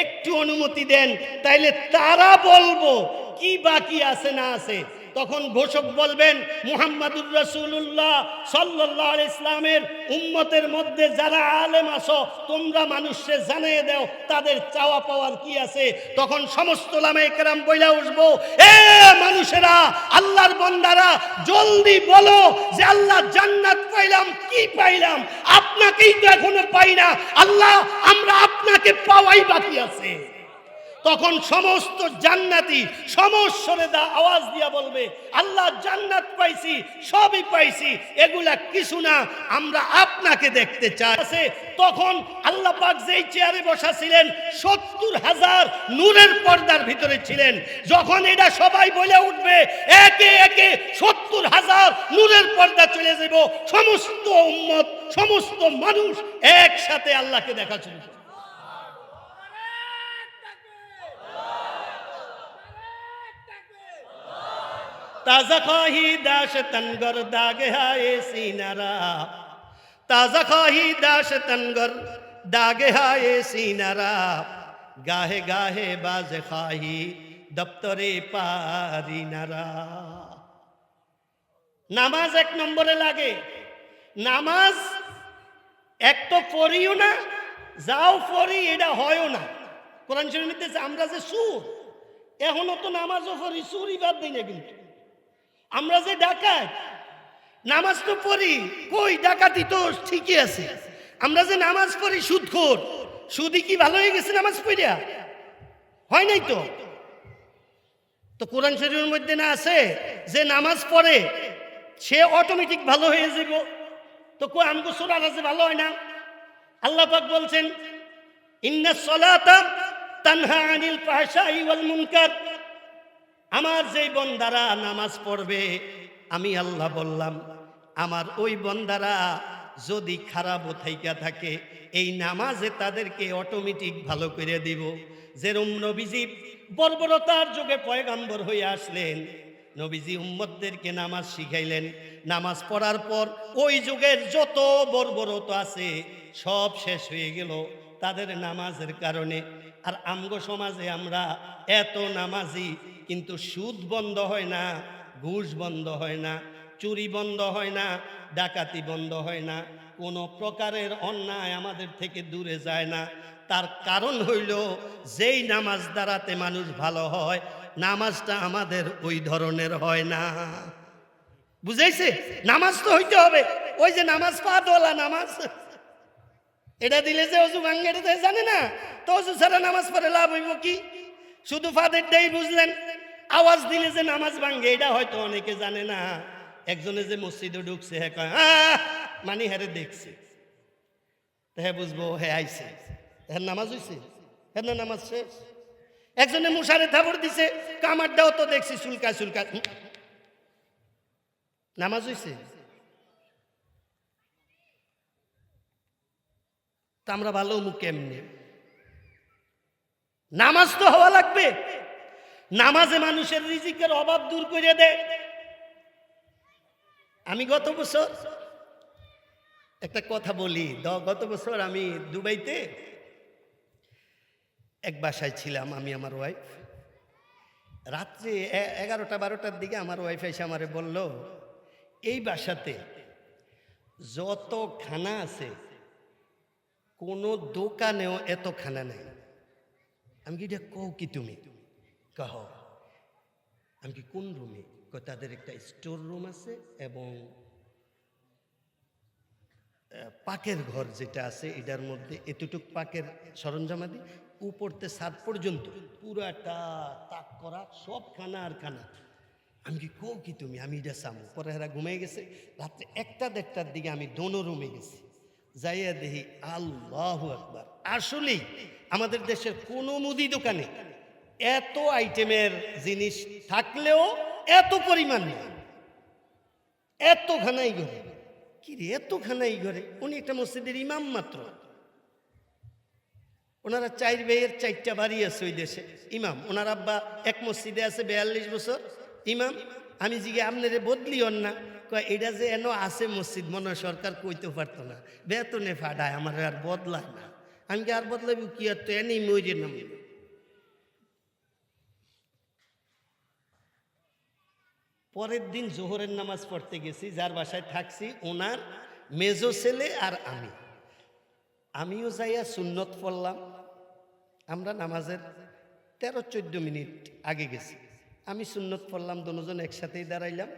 একটু অনুমতি দেন তাইলে তারা বলবো কি বাকি আছে না আছে। তখন ঘোষক বলবেন, মুহাম্মদুর রাসূলুল্লাহ সাল্লাল্লাহু আলাইহি ইসলামের উম্মতের মধ্যে যারা আলেম আছো তোমরা মানুষকে জানিয়ে দাও তাদের চাওয়া পাওয়ার কি আছে। তখন সমস্ত উলামায়ে কেরাম বইলা উঠবো, এ মানুষেরা, আল্লাহর বান্দারা, জলদি বলো যে আল্লাহ জান্নাত পাইলাম, কি পাইলাম? আপনাকেই তো এখনো পাই না। আল্লাহ আমরা আপনাকে পাওয়াই বাকি আছে। তখন সমস্ত জান্নাতি সমস্বরে আওয়াজ দিয়া বলবে, আল্লাহ জান্নাত পাইছি, সবই পাইছি, এগুলা কিছু না, আমরা আপনাকে দেখতে চাই। তখন আল্লাহ পাক যেই চেয়ারে বসা ছিলেন ৭০,০০০ নূরের পর্দার ভিতরে ছিলেন। যখন এটা সবাই বলে উঠবে, একে একে ৭০,০০০ নূরের পর্দা চলে যাব, সমস্ত উম্মত, সমস্ত মানুষ একসাথে আল্লাহকে দেখা শুরু করবে। ताज़ा खाही दाश तनगर दागे हाय सीनारा, ताज़ा खाही दाश तनगर दागे हाय सीनारा, गाहे गाहे बाज खाही दफ्तरे पारिनारा। नामाज एक नम्बरे लागे। नामाज एक तो पढ़िও না, যাও পড়ি এটা হয়ও না। কোরআন শরীফে আমরা যে সুর, এখনো তো নামাজও পড়ি, সুরই বাদ দিই না। কিন্তু আমরা যে ডাকাত, নামাজ তো পড়ি, কই ডাকাতি তো ঠিকই আছে। আমরা যে নামাজ পড়ি সুদখোর, সুদি কি ভালো হয়ে গেছে নামাজ পড়িয়া? হয় নাই তো। তো কোরআন শরীফের মধ্যে না আছে যে নামাজ পড়ে সে অটোমেটিক ভালো হয়ে যাব? তো কই আমগো সূরাটা যে ভালো হয় না? আল্লাহ পাক বলছেন, ইন্নাস সালাতা তানহা আনিল ফাহশাই ওয়াল মুনকার। আমার যেই বন্দারা নামাজ পড়বে, আমি আল্লাহ বললাম, আমার ওই বন্দারা যদি খারাপ থাইকা থাকে, এই নামাজে তাদেরকে অটোমেটিক ভালো করে দিব। যেরকম নবীজি বর্বরতার যুগে পয়গাম্বর হয়ে আসলেন, নবীজি উম্মতদেরকে নামাজ শিখাইলেন। নামাজ পড়ার পর ওই যুগের যত বর্বরতা আছে সব শেষ হয়ে গেল তাদের নামাজের কারণে। আর আমগো সমাজে আমরা এত নামাজি, কিন্তু সুদ বন্ধ হয় না, ঘুষ বন্ধ হয় না, চুরি বন্ধ হয় না, ডাকাতি বন্ধ হয় না, কোনো প্রকারের অন্যায় আমাদের থেকে দূরে যায় না। তার কারণ হইল যেই নামাজ দ্বারাতে মানুষ ভালো হয়, নামাজটা আমাদের ওই ধরনের হয় না। বুঝাইছে? নামাজ তো হইতে হবে। ওই যে নামাজ পাতওয়ালা নামাজ, এটা দিলে যে অজু ভাঙ্গে, এটা তো জানে না। তো অজু ছাড়া নামাজ পড়ে লাভ হইব কি? শুধু ফাদেরটাই বুঝলেন। আওয়াজ দিলে যে নামাজ ভাঙ্গে, এটা হয়তো অনেকে জানে না। একজনে যে মসজিদে ঢুকছে, হ্যাঁ কয় মানে হ্যারে দেখছে, হ্যাঁ বুঝবো হ্যাঁ আইছে, হ্যাঁ নামাজ হইছে, হ্যাঁ না নামাজ শেষ। একজনে মুশারে থাবড় দিছে, কামারটাও তো দেখছি চুলকা চুলকা, নামাজ হইছে? তা আমরা ভালো মুখ কেমনে? নামাজ তো হওয়া লাগবে। নামাজে মানুষের রিজিকের অভাব দূর করে দেয়। আমি গত বছর একটা কথা বলি, গত বছর আমি দুবাইতে এক বাসায় ছিলাম, আমি আমার ওয়াইফ। রাত্রে 11টা-12টার দিকে আমার ওয়াইফ এসে আমারে বলল, এই বাসাতে যত খানা আছে কোনো দোকানেও এত খানা নেই। আমি কি এটা কও কি তুমি? কহ। আমি কি কোন রুমে? তাদের একটা স্টোর রুম আছে এবং পাকের ঘর যেটা আছে, এটার মধ্যে এতটুক পাকের সরঞ্জামাদি, উপরতে ছাদ পর্যন্ত পুরাটা তাক করা, সব খানা আর খানা। আমি কি কও কি তুমি? আমি এটা চামু। পরে এরা ঘুমিয়ে গেছে। রাত্রে 1টা-1:30টার দিকে আমি দোনো রুমে গেছি, যাইয়া দেখি আল্লাহু আকবার, আসলেই আমাদের দেশের কোনো মুদি দোকানে এত আইটেমের জিনিস থাকলেও এত পরিমাণ নেই। এত খানাই ঘরে, কি রে এত খানাই ঘরে? উনি একটা মসজিদের ইমাম মাত্র। ওনারা 4 ভাইয়ের 4টা বাড়ি আছে ওই দেশে, ইমাম। ওনার আব্বা এক মসজিদে আছে 42 বছর ইমাম। আমি জিগে আপনারে বদলি হন না? কয় এটা যে এন আছে মসজিদ, মনে হয় সরকার কইতে পারতো না, বেতনে ফাটায়, আমার আর বদলায় না। আমি কি আর বদলাইব কি? আর তো এনেই মইরে নাম। পরের দিন জোহরের নামাজ পড়তে গেছি, যার বাসায় থাকছি ওনার মেজো ছেলে আর আমিও যাইয়া সুন্নত পড়লাম। আমরা নামাজের 13-14 মিনিট আগে গেছি। আমি সুন্নত পড়লাম, দুজন একসাথেই দাঁড়াইলাম।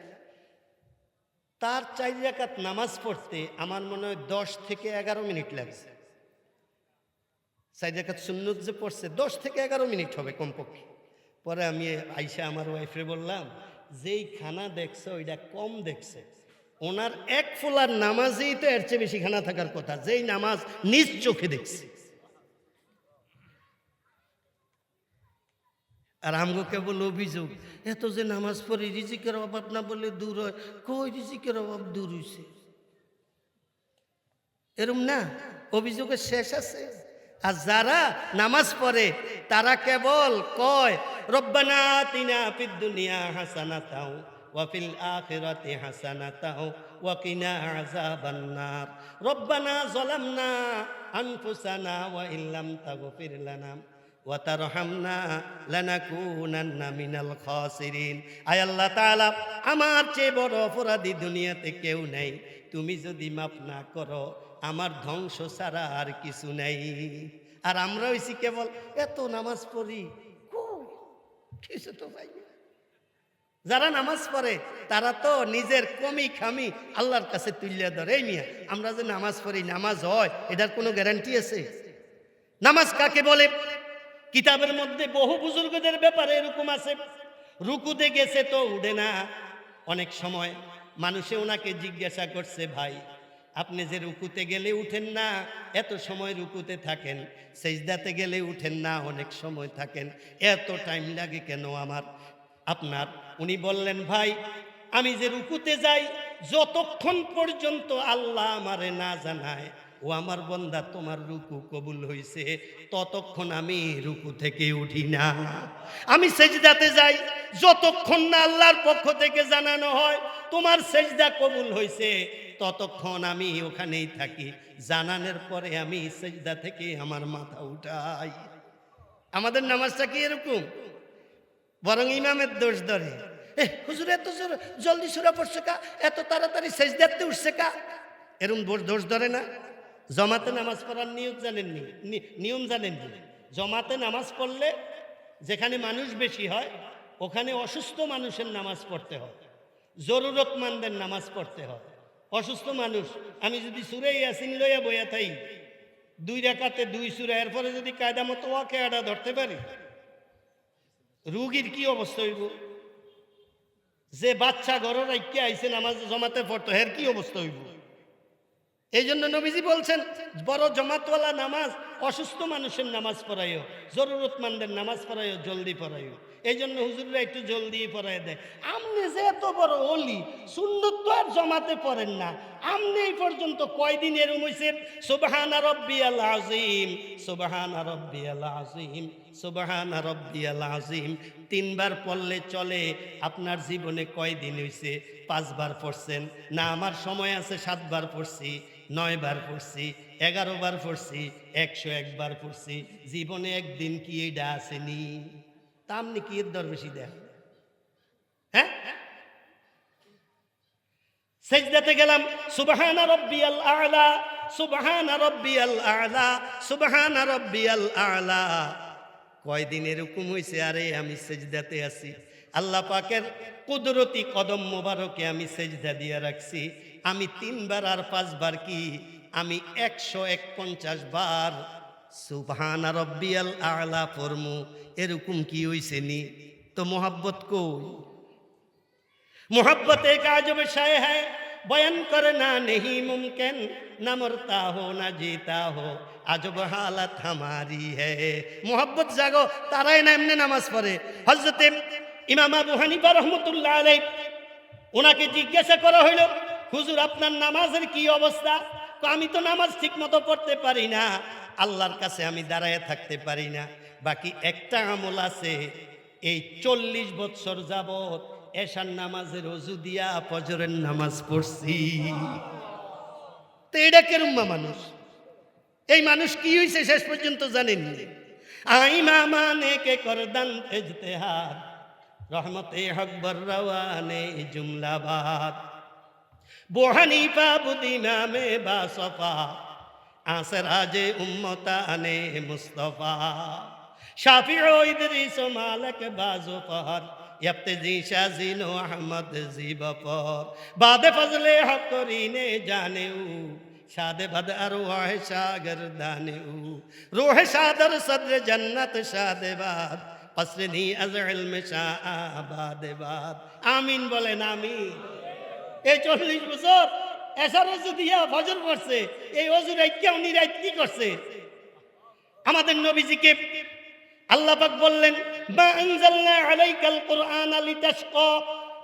তার 4 রাকাত নামাজ পড়তে আমার মনে হয় 10 থেকে 11 মিনিট লাগছে। 4 রাকাত সুন্নত যে পড়ছে 10 থেকে 11 মিনিট হবে কমপক্ষে। পরে আমি আইসা আমার ওয়াইফরে বললাম, যেই খানা দেখছে ওইটা কম দেখছে, ওনার এক ফোলার নামাজেই তো এর চেয়ে বেশি খানা থাকার কথা, যেই নামাজ নিজ চোখে দেখছে। আর আমগো কেবল অভিযোগ, এত যে নামাজ পড়ি রিজিকের অভাব না বলে দূর হয়, কই রিজিকের অভাব দূর হইছে? এরম না, অভিযোগের শেষ আছে। আর যারা নামাজ পড়ে তারা কেবল কয়, রব্বানা আতিনা ফিদ দুনিয়া হাসানাতাও ওয়া ফিল আখিরাতি হাসানাতাও ওয়া কিনা আযাবান নার, রব্বানা যালামনা আনফুসানা ওয়া ইল্লাম তাগফির লানা ওয়া তারহামনা লানাকুনান্না মিনাল খাসিরিন। আয় আল্লাহ তাআলা, আমার চেয়ে বড় অপরাধী দুনিয়াতে কেউ নাই, তুমি যদি মাফ না করো আমার ধ্বংস ছাড়া আর কিছু নাই। আর আমরা হইছি কেবল এত নামাজ পড়ি, কিছু তো পাই না। যারা নামাজ পড়ে তারা তো নিজের কমি খামি আল্লাহর কাছে তুলিয়া ধরে। এই মিয়া, আমরা যে নামাজ পড়ি নামাজ হয় এটার কোনো গ্যারান্টি আছে? নামাজ কাকে বলে? কিতাবের মধ্যে বহু বুজুর্গদের ব্যাপারে এরকম আছে, রুকুতে গেছে তো উঠে না। অনেক সময় মানুষে ওনাকে জিজ্ঞাসা করছে, ভাই আপনি যে রুকুতে গেলে উঠেন না, এত সময় রুকুতে থাকেন, সেজদাতে গেলে উঠেন না, অনেক সময় থাকেন, এত টাইম লাগে কেন আপনার? উনি বললেন, ভাই আমি যে রুকুতে যাই, যতক্ষণ পর্যন্ত আল্লাহ আমারে না জানায় ও আমার বান্দা তোমার রুকু কবুল হইছে, ততক্ষণ আমি রুকু থেকে উঠি না। আমি সেজদাতে যাই, যতক্ষণ না আল্লাহর পক্ষ থেকে জানানো হয় তোমার সেজদা কবুল হইছে, ততক্ষণ আমি ওখানেই থাকি। জানানোর পরে আমি সেজদা থেকে আমার মাথা উঠাই। আমাদের নামাজটা কি এরকম? বরং ইমামের দোষ ধরে, হুজুর এত জলদি সূরা পড়ছে কা, এত তাড়াতাড়ি সেজদাতে উঠছে কা, এরকম দোষ ধরে না? জমাতে নামাজ পড়ার নিয়ম জানেননি? নিয়ম জানেননি? জমাতে নামাজ পড়লে যেখানে মানুষ বেশি হয় ওখানে অসুস্থ মানুষের নামাজ পড়তে হয়, জরুরতমন্দের নামাজ পড়তে হয়। অসুস্থ মানুষ, আমি যদি সূরা ইয়াসিন লইয়া বইয়া থাই 2 রাকাতে 2 সূরা, এরপরে যদি কায়দা মতো ওয়াকিয়াটা ধরতে পারি, রুগীর কি অবস্থা হইব? যে বাচ্চা ঘরে রাইখা আইছে নামাজ জমাতে পড়তো, এর কি অবস্থা হইব? এই জন্য নবীজি বলছেন, বড় জমাতওয়ালা নামাজ অসুস্থ মানুষের নামাজ পড়াইও, জরুরতমন্দের নামাজ পড়াইও, জলদি পড়াইও। এই জন্য হুজুররা একটু জলদি পড়াই দেয়। আমনে যে এত বড় ওলি, সুন্নত তো আর জমাতে পড়েন না, আমনে এই পর্যন্ত কয়দিন এরম হইছে সুবহানা রাব্বিয়াল আযীম, সুবহানা রাব্বিয়াল আযীম, সুবহানা রাব্বিয়াল আযীম 3 বার পড়লে চলে। আপনার জীবনে কয়দিন হইছে 5 বার পড়ছেন? না, আমার সময় আছে 7 বার পড়ছি, 9 বার পড়ছি, 11 বার পড়ছি, 101 বার পড়ছি। জীবনে একদিন কি এইটা আসেনি? তা আপনি কি এর দর বেশি দেন? হ্যাঁ, সেজদাতে গেলাম, সুবহানা রাব্বিয়াল আ'লা, সুবহানা রাব্বিয়াল আ'লা, সুবহানা রাব্বিয়াল আ'লা। কয়দিন এরকম হইছে, আরে আমি সেজদাতে আছি, আল্লাহ পাকের কুদরতি কদম মোবারকে আমি সেজদা দিয়ে রাখছি। আমি 3 বার আর 5 বার কি, আমি 151 বার সুবহানা রাব্বিয়াল আ'লা পড়মু। এরকম কি হইছে নি? তো মোহাব্বত কই? मोहब्बत एक आजब शय है, बयान करना नहीं मुमकिन, न मरता हो न जीता हो, आजब हालत हमारी है। मोहब्बत जागो, ताराई ना एमने नामाज पढ़े। हजरत इमाम আবু হানিফা রহমতুল্লাহ আলাইহি, ওনাকে জিজ্ঞাসা করা হইল, হুজুর আপনার নামাজের কি অবস্থা? আমি তো নামাজ ঠিক মতো পড়তে পারি না, আল্লাহর কাছে আমি দাঁড়ায় থাকতে পারি না, বাকি একটা আমল আছে, এই 40 বছর যাবত এশার নামাজের ওযু দিয়া ফজরের নামাজ পড়ছি। তো এটা কেরুম্মা মানুষ? এই মানুষ কি হইছে শেষ পর্যন্ত জানেন? ইমামানে কে করদান ইজতিহাদ, রহমতে হক বরওয়ানে জুমলাবাদ, বু হানিফা বুদিমামে বাসফা, আসরাজে উম্মতানে মুস্তাফা, শাফিঈ ইদরিস মালিক বাজফর, यफ्तजी शाजीनो अहमद जीबपर, बाद फजले हक करीने जानेऊ, शादे बद अरुह शागरदाने रूह शादर सद्र जन्नत शादे बाद पसरनी अज इल्म शाबादे बाद आमीन বলেন আমিন। এই 40 বছর এশার ওযু দিয়া ফজর পড়ছে, এই ওযু রাইখা উনি রাত কি করছে? আমাদের নবীজিকে আল্লাহ পাক বললেন মা আনজালনা আলাইকাল কুরআনা লিতাশকা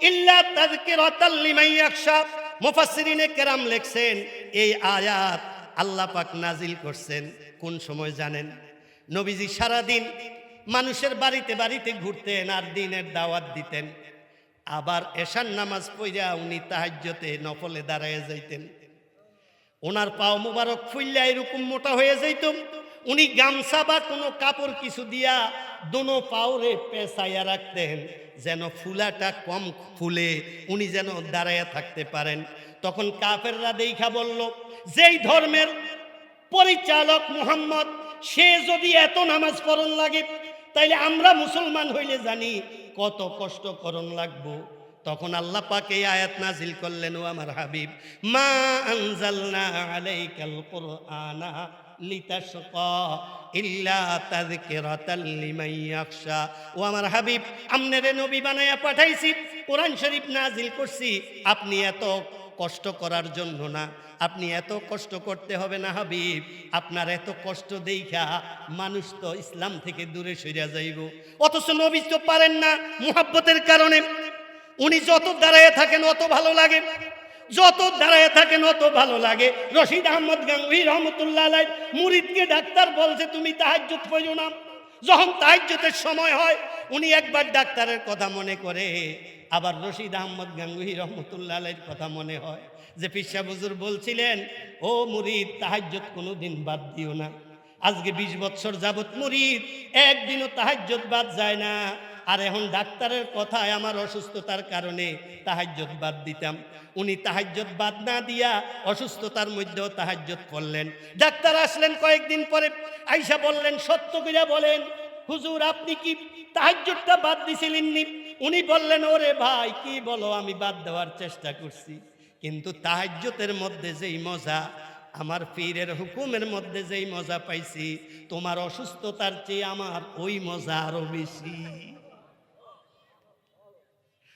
ইল্লা তাযকিরাতাল লিমান ইয়াখশা। মুফাসসিরিনে কেরাম লিখছেন এই আয়াত আল্লাহ পাক নাজিল করছেন কোন সময় জানেন? নবীজি সারা দিন মানুষের বাড়িতে বাড়িতে ঘুরতেন আর দ্বীনের দাওয়াত দিতেন। আবার এশার নামাজ পড়িয়া উনি তাহাজ্জুদে নফলে দাঁড়ায় যাইতেন। ওনার পাও মোবারক ফুললা এরকম মোটা হয়ে যাইত। উনি গামছা বা কোনো কাপড় কিছু দিয়া দোনো পাওরে পেঁচাইয়া রাখতেন যেন ফুলাটা কম ফুলে উনি যেন দাঁড়াইয়া থাকতে পারেন। তখন কাফেররা দেখা বলল যেই ধর্মের পরিচালক মুহাম্মদ সে যদি এত নামাজ পড়ন লাগে তাইলে আমরা মুসলমান হইলে জানি কত কষ্ট করন লাগবো। তখন আল্লাহ পাক এই আয়াত নাজিল করলেন ও আমার হাবিব মা আনজালনা আলাইকাল কুরআনা লিতাশকা ইল্লা তাযকিরাতাল লিমান ইয়াখশা। ও আমার হাবিব আমনেরে নবী বানায়া পাঠাইছি, কোরআন শরীফ নাজিল করছি আপনি এত কষ্ট করার জন্য না, আপনি এত কষ্ট করতে হবে না হাবিব। আপনার এত কষ্ট দেইখা মানুষ তো ইসলাম থেকে দূরে সরিয়া যাইব। অথচ নবী তো পারেন না মুহাব্বতের কারণে। উনি যত দাঁড়ায় থাকেন অত ভালো লাগে, যত দাঁড়ায় থাকেন অত ভালো লাগে। রশিদ আহমদ গাঙ্গুহি রহমতুল্লাহ আলাইহি মুরিদকে ডাক্তার বলছে তুমি তাহাজ্জুদ পড়ো না। যখন তাহাজ্জুদের সময় হয় উনি একবার ডাক্তারের কথা মনে করে, আবার রশিদ আহমদ গাঙ্গুহি রহমতুল্লাহ আলাইহির কথা মনে হয় যে পীর সাহেব হুজুর বলছিলেন ও মুরিদ তাহাজ্জুদ কোনোদিন বাদ দিও না। আজকে 20 বছর যাবত মুরিদ একদিনও তাহাজ্জুদ বাদ যায় না। আর এখন ডাক্তারের কথায় আমার অসুস্থতার কারণে তাহাজ্জুদ বাদ দিতাম। উনি তাহাজ্জুদ বাদ না দিয়া অসুস্থতার মধ্যেও তাহাজ্জুদ পড়লেন। ডাক্তার আসলেন কয়েকদিন পরে, আইসা বললেন সত্য কইরা বলেন হুজুর আপনি কি তাহাজ্জুদটা বাদ দিছিলেন নি? উনি বললেন ওরে ভাই কি বলো, আমি বাদ দেওয়ার চেষ্টা করছি, কিন্তু তাহাজ্জুদের মধ্যে যেই মজা, আমার পীরের হুকুমের মধ্যে যেই মজা পাইছি, তোমার অসুস্থতার চেয়ে আমার ওই মজা আরো বেশি।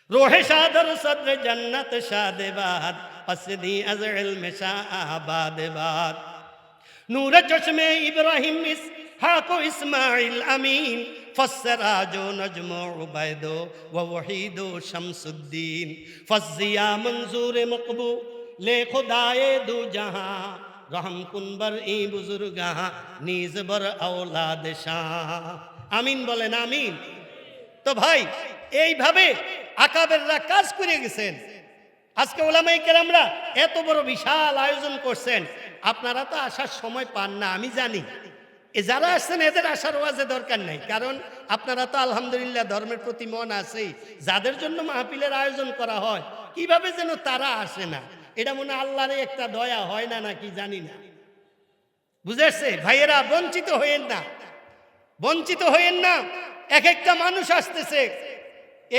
রোহে শাদর সদর জন্নত শাদেবাদ আসদি আজ ইলমে শাবাদেবাদ নূর চশমে ইব্রাহিম ইসহাক ও ইসমাইল আমিন ফসরাজো নজমো উবাইদো ও ওয়াহিদো শামসুদ্দিন ফজিয়া মনজুর মকবু লে খুদায়ে দু জাহাं রহম কুনবার ই বুজুর্গা নিজ বর औलाद শাহ। আমিন বলেন আমিন। তো ভাই এইভাবে আকাবেররা কাজ করে গেছেন। আজকে ওলামায়ে কেরামরা এত বড় বিশাল আয়োজন করছেন, আপনারা তো আসার সময় পান না আমি জানি। যারা আসছেন এদের আসার ওয়াজে দরকার নাই, কারণ আপনারা তো আলহামদুলিল্লাহ ধর্মের প্রতি মন আছেই। যাদের জন্য মাহফিলের আয়োজন করা হয় কিভাবে যেন তারা আসে না, এটা মনে আল্লাহর একটা দয়া হয় না নাকি জানি না। বুঝেছে ভাইয়েরা? বঞ্চিত হইেন না, বঞ্চিত হইেন না। এক একটা মানুষ আসতেছে,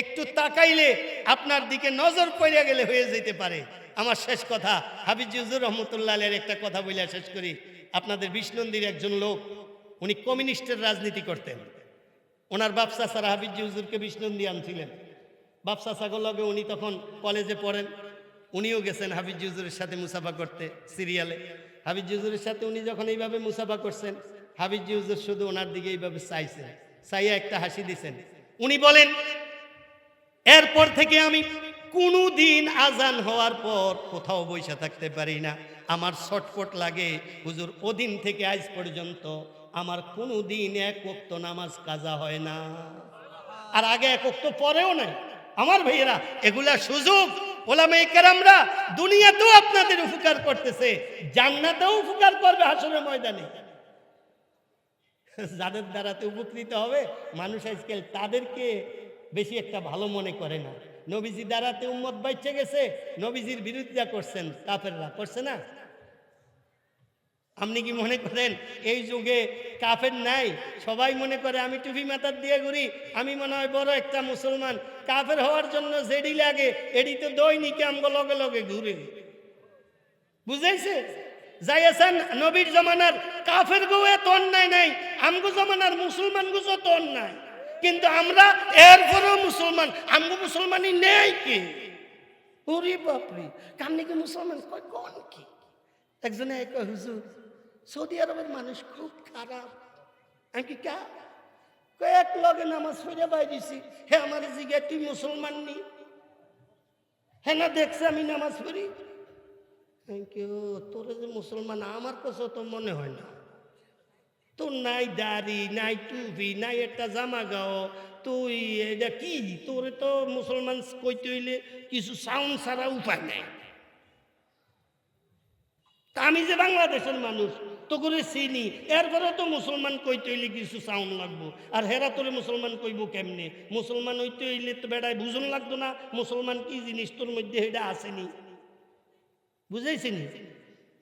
একটু তাকাইলে আপনার দিকে নজর পড়ে গেলে হয়ে যেতে পারে। আমার শেষ কথা হাফিজ হুজুর রহমতুল্লাহ আলাইহির একটা কথা বলে শেষ করি। আপনাদের বিষ্ণন্দির একজন লোক, উনি কমিউনিস্টের রাজনীতি করতেন। ওনার বাপ চাচারা হাফিজ হুজুরকে বিষ্ণন্দি আনছিলেন। বাপ চাচাগুলোর লগে উনি তখন কলেজে পড়েন, উনিও গেছেন হাফিজ হুজুরের সাথে মুসাফা করতে সিরিয়ালে। হাফিজ হুজুরের সাথে উনি যখন এইভাবে মুসাফা করছেন, হাফিজ হুজুর শুধু ওনার দিকে এইভাবে চাইছেন, চাইয়া একটা হাসি দিছেন। উনি বলেন এরপর থেকে আমি কোনো দিন আজান হওয়ার পর কোথাও বসে থাকতে পারি না, আমার ছটফট লাগে। হুজুর ওদিন থেকে আজ পর্যন্ত আমার কোনো দিন এক ওয়াক্ত নামাজ কাজা হয় না, আর আগে এক ওয়াক্ত পরেও নাই। আমার ভাইয়েরা এগুলা সুযোগ ওলামায়ে কেরামরা দুনিয়াতেও আপনাদের উপকার করতেছে, জান্নাতেও উপকার করবে হাসরের ময়দানে। যাদের দ্বারাতে উপকৃত হবে মানুষ আজকাল তাদেরকে বেশি একটা ভালো মনে করে না। নবীজি দ্বারাতে উম্মত বাইচে গেছে, নবীজির বিরোধিতা করছেন কাফেররা, করছে না? আপনি কি মনে করেন এই যুগে কাফের নাই? সবাই মনে করে আমি টুপি মাথার দিয়ে ঘুরি, আমি মনে হয় বড় একটা মুসলমান। কাফের হওয়ার জন্য যেডি লাগে এডি তো দৈনিক আমগো লগে লগে ঘুরে। বুঝাইছে? যাইয়াছেন নবীর জমানার কাফের গো এত অন্যায় নাই, আমগো জমানার মুসলমান গো যত অন্যায়, কিন্তু আমরা এরপরেও মুসলমান, আমগো মুসলমানই নেই কি? ওরে বাপরে, কামনি কি মুসলমান কয় কোন কি? একজনে কয় হুজুর সৌদি আরবের মানুষ খুব খারাপ। আমি কি কা কয়েক লগে নামাজ পড়ে বাই দিছি, হে আমার জিজ্ঞা তুই মুসলমান নি? হ্যাঁ না দেখছে আমি নামাজ পড়ি। কেউ তোর যে মুসলমান আমার কাছে তো মনে হয় না, তোর নাই দাড়ি নাই টুপি নাই একটা জামা গাও, তুই এটা কি? তোর তো মুসলমান কইতে হইলে কিছু সাউন্ড ছাড়া উপায় নাই। তা আমি যে বাংলাদেশের মানুষ তো করে চিনি, এরপরে তো মুসলমান কইতে হইলে কিছু সাউন্ড লাগবো, আর হেরা তোরে মুসলমান কইব কেমনে? মুসলমান হইতে হইলে তো বেড়ায় বুঝন লাগতো না মুসলমান কি জিনিস, তোর মধ্যে এটা আসেনি, বুঝাইছিনি?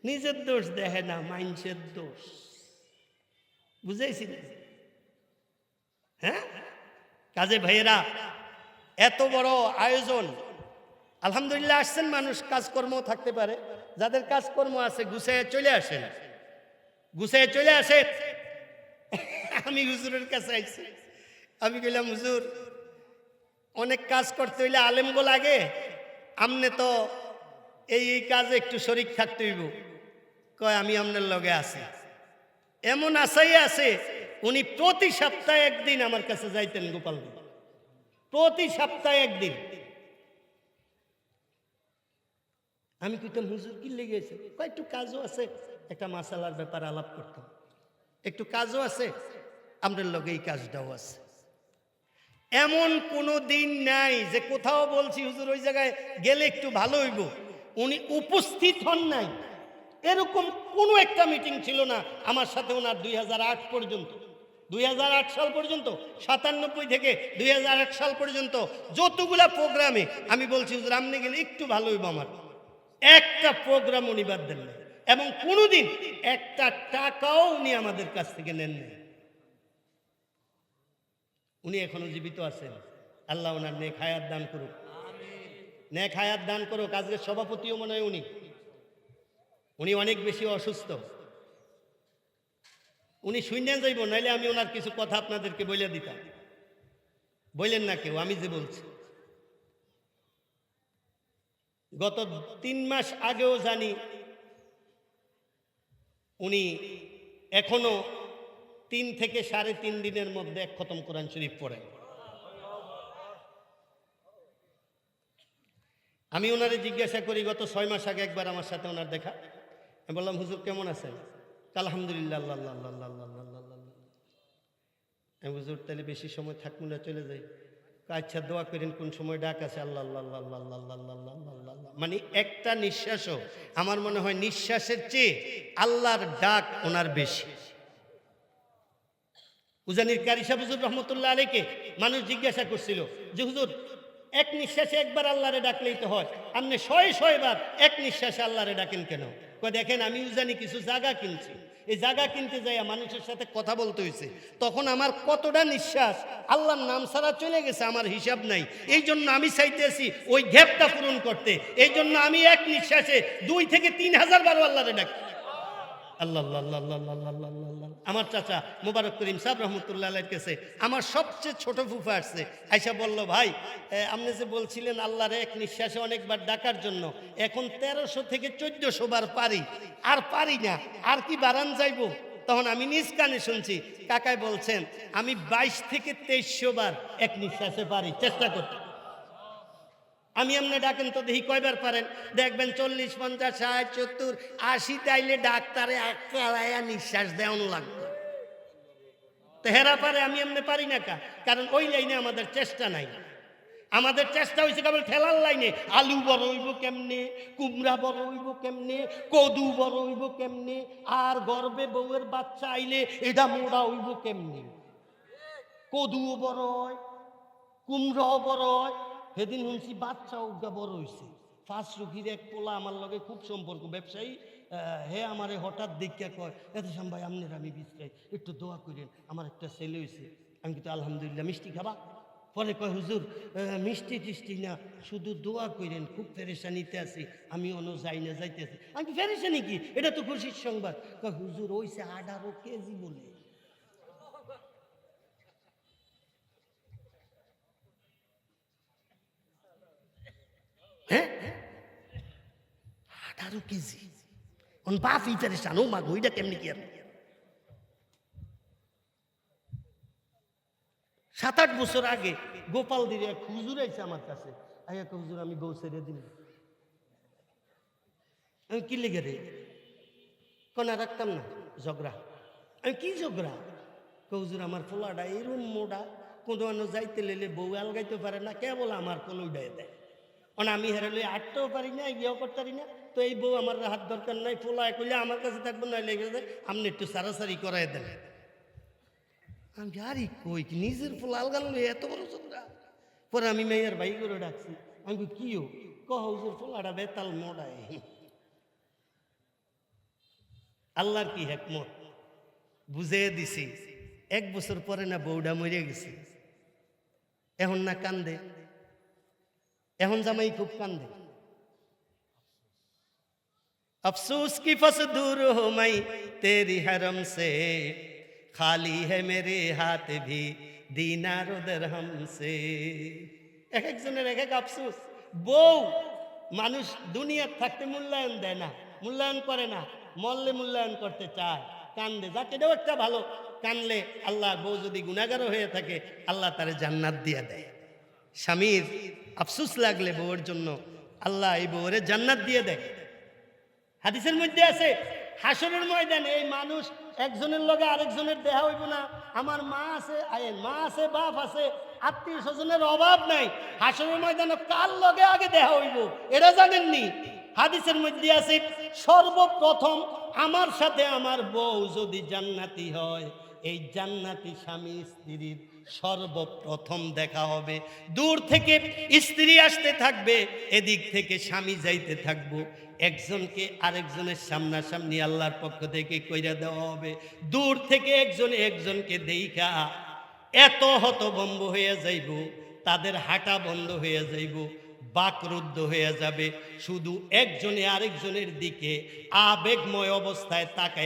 নিজের দোষ দেখে না, মানুষের দোষ, বুঝাইছি? হ্যাঁ, কাজে ভাইয়েরা এত বড় আয়োজন, আলহামদুলিল্লাহ আসছেন মানুষ, কাজকর্ম থাকতে পারে, যাদের কাজকর্ম আছে গুছাইয়া চলে আসেন, গুছাইয়া চলে আসেন। আমি হুজুরের কাছে আইছি, আমি কইলাম হুজুর অনেক কাজ করতে হইলে আলেমগো লাগে, আমনে তো এই কাজে একটু শরীক থাকতে হইব। কয় আমি আপনার লগে আছি। এমন আশাই আছে উনি প্রতি সপ্তাহে একদিন আমার কাছে যাইতেন গোপালগঞ্জ, প্রতি সপ্তাহে একদিন। আমি কইতাম হুজুর কি লেগেছে? কয় একটু কাজও আছে, একটা মাসালার ব্যাপার আলাপ করতাম, একটু কাজও আছে, আপনার লগে এই কাজটাও আছে। এমন কোনো দিন নাই যে কোথাও বলছি হুজুর ওই জায়গায় গেলে একটু ভালো হইব, উনি উপস্থিত হন নাই। এরকম কোনো একটা মিটিং ছিল না আমার সাথে ওনার 2008 পর্যন্ত, 2008 সাল পর্যন্ত, 97 থেকে 2008 সাল পর্যন্ত যতগুলা প্রোগ্রামে আমি বলছি হুজুর আপনি গেলে একটু ভালো হইব, আমার একটা প্রোগ্রাম উনি বাদ দেন না, এবং কোনোদিন একটা টাকাও উনি আমাদের কাছ থেকে নেন নাই। উনি এখনো জীবিত আছেন, আল্লাহ ওনার নেক হায়াত দান করুক, নেক হায়াত দান করুক। আজকের সভাপতিও মনে হয় উনি অনেক বেশি অসুস্থ, উনি শুনে যাইব, নাইলে আমি ওনার কিছু কথা আপনাদেরকে বলে দিতাম। বললেন না কেউ, আমি যে বলছি। গত 3 মাস আগেও জানি উনি এখনো 3 থেকে 3.5 দিনের মধ্যে 1 খতম কোরআন শরীফ পড়েন। আমি ওনারে জিজ্ঞাসা করি, গত 6 মাস আগে একবার আমার সাথে ওনার দেখা, আমি বললাম হুজুর কেমন আছেন? আলহামদুলিল্লাহ, আল্লাহ আল্লাহ আল্লাহ আল্লাহ আল্লাহ আল্লাহ। আমি হুজুর তাহলে বেশি সময় থাকবো না, চলে যাই। আচ্ছা দোয়া করেন, কোন সময় ডাক আছে? আল্লাহ আল্লাহ আল্লাহ আল্লাহ আল্লাহ আল্লাহ আল্লাহ আল্লাহ। মানে একটা নিঃশ্বাসও, আমার মনে হয় নিঃশ্বাসের চেয়ে আল্লাহর ডাক ওনার বেশি। উজানির কারি সাহেব হুজুর রহমতুল্লাহ আলাইকে মানুষ জিজ্ঞাসা করছিল যে হুজুর এক নিঃশ্বাসে একবার আল্লাহরে ডাকলেই তো হয়, আপনি 100 বার এক নিঃশ্বাসে আল্লাহরে ডাকেন কেন? কয় দেখেন আমি উজানি কিছু জায়গা কিনছি, এই জায়গা কিনতে যাইয়া মানুষের সাথে কথা বলতে হয়েছে, তখন আমার কতটা নিঃশ্বাস আল্লাহর নাম ছাড়া চলে গেছে আমার হিসাব নাই। এই জন্য আমি চাইতেছি ওই গ্যাপটা পূরণ করতে, এই জন্য আমি এক নিঃশ্বাসে 2 থেকে 3,000 বার আল্লাহরে ডাকি। আল্লাহ আল্লাহ আল্লাহ আল্লাহ আল্লাহ আল্লাহ। আমার চাচা মোবারক করিম সাহেব রহমতুল্লাহ আলাইহির কাছে আমার সবচেয়ে ছোট ফুফা আসছে, আইসা বলল ভাই আপনি যে বলছিলেন আল্লাহর এক নিঃশ্বাসে অনেকবার ডাকার জন্য, এখন 1300 থেকে 1400 বার পারি, আর পারি না, আর কি বাড়ান যাইব? তখন আমি নিজ কানে শুনছি কাকাই বলছেন আমি 22 থেকে 2300 বার এক নিঃশ্বাসে পারি, চেষ্টা করতে। আমি এমনি ডাকেন তো দেখি কয়বার পারেন? দেখবেন 40, 50, 60, 70, 80 তাইলে ডাক্তারে একলা নিঃশ্বাস দেওয়ান লাগবে। তো হেরা পারে, আমি এমনি পারি না কা, কারণ ওই লাইনে আমাদের চেষ্টা নাই। আমাদের চেষ্টা হয়েছে কেবল ঠেলার লাইনে, আলু বড় হইব কেমনে, কুমড়া বড় হইব কেমনে, কদু বড় হইব কেমনে, আর গর্বে বউয়ের বাচ্চা আইলে এটা মোড়া হইব কেমনে। কদুও বড় হয়, কুমড়াও বড় হয়। সেদিন শুনছি বাচ্চাও বড় হয়েছে। ফার্স্ট রুগীর এক পোলা আমার লগে খুব সম্পর্ক, ব্যবসায়ী, হে আমারে হঠাৎ দেখিয়া কয় এত ভাই আপনার আমি বিশ্রাই একটু দোয়া করেন, আমার একটা ছেলে হয়েছে। আমি কিন্তু আলহামদুলিল্লাহ। মিষ্টি খাবা? পরে কয় হুজুর মিষ্টি টিষ্টি না, শুধু দোয়া করেন, খুব পেরেশানিতে আছি, আমি অন্য যাই না, যাইতেছি। আমি পেরেশানি কি, এটা তো খুশির সংবাদ। কয় হুজুর ওইসে 18 কেজি বলে। হ্যাঁ, 18 কেজি। অন বাপি পেরেশান, ও মা ওইটা কেমনি কি? 7-8 বছর আগে গোপাল দিয়ে এক হুজুর আইছে আমার কাছে, আইয়া কয় হুজুর আমি বউ ছেড়ে দিন। আমি কি লেগে রে? কনা রাখতাম না, ঝগড়া। আমি কি ঝগড়া? কয় হুজুর আমার পোলাটা এরম মোটা, কোনো যাইতে লেলে বউ আলগাইতে পারে না, কেবল আমার কোনো উড়াই দেয়। মানে আমি হেরালে আটতেও পারি না, গিয়েও করতে পারি না, তো এই বউ আমার হাত দরকার নাই, পোলা কইলে আমার কাছে থাকবো না, লেগে যায়, আপনি একটু সারাসারি করাই দেন। আমি আরে কই নিজের পোলা আলগাল এত বড় ঝগড়া? পরে আমি মেয়ের ভাই করে ডাকছি, আমি কই কি কহ হুজুর পোলাটা বেতাল মোড়ায়। আল্লাহর কি হেকমত, বুঝে দিছি। 1 বছর পরে না বউডা মরে গেছে, এখন না কান্দে, এখন জামাই খুব কান্দে। अफसोस की फस दूर हो मैं तेरी हरम से, खाली है मेरे हाथ भी दीनार दिरहम से। এক একজনের এক এক আফসোস। বউ মানুষ দুনিয়ার থাকতে মূল্যায়ন দেয় না, মূল্যায়ন করে না, মরলে মূল্যায়ন করতে চায়, কান্দে। যাক এটাও একটা ভালো, কানলে আল্লাহ, বউ যদি গুনাহগার হয়ে থাকে আল্লাহ তার জান্নাত দিয়ে দেয়। স্বামীর আফসোস লাগলে বউয়ের জন্য আল্লাহ এই বউরে জান্নাত দিয়ে দেয়। হাদিসের মধ্যে আছে হাসরের ময়দানে এই মানুষ একজনের লগে আরেকজনের দেখা হইব না। আমার মা আছে, মা আছে, বাপ আছে, আত্মীয় স্বজনের অভাব নাই, হাসরের ময়দানে কার লগে আগে দেখা হইব এটা জানেননি? হাদিসের মধ্যে আছে সর্বপ্রথম আমার সাথে আমার বউ যদি জান্নাতি হয়, এই জান্নাতি স্বামী স্ত্রীর সর্বপ্রথম দেখা হবে। দূর থেকে স্ত্রী আসতে থাকবে, এদিক থেকে স্বামী যাইতে থাকবো, একজনকে আরেকজনের সামনাসামনি আল্লাহর পক্ষ থেকে কইরা দেওয়া হবে। দূর থেকে একজনে একজনকে দেইখা এত হতভম্ব হয়ে যাইব, তাদের হাঁটা বন্ধ হয়ে যাইব, বাকরুদ্ধ হয়ে যাবে, শুধু একজনে আরেকজনের দিকে আবেগময় অবস্থায় তাকায়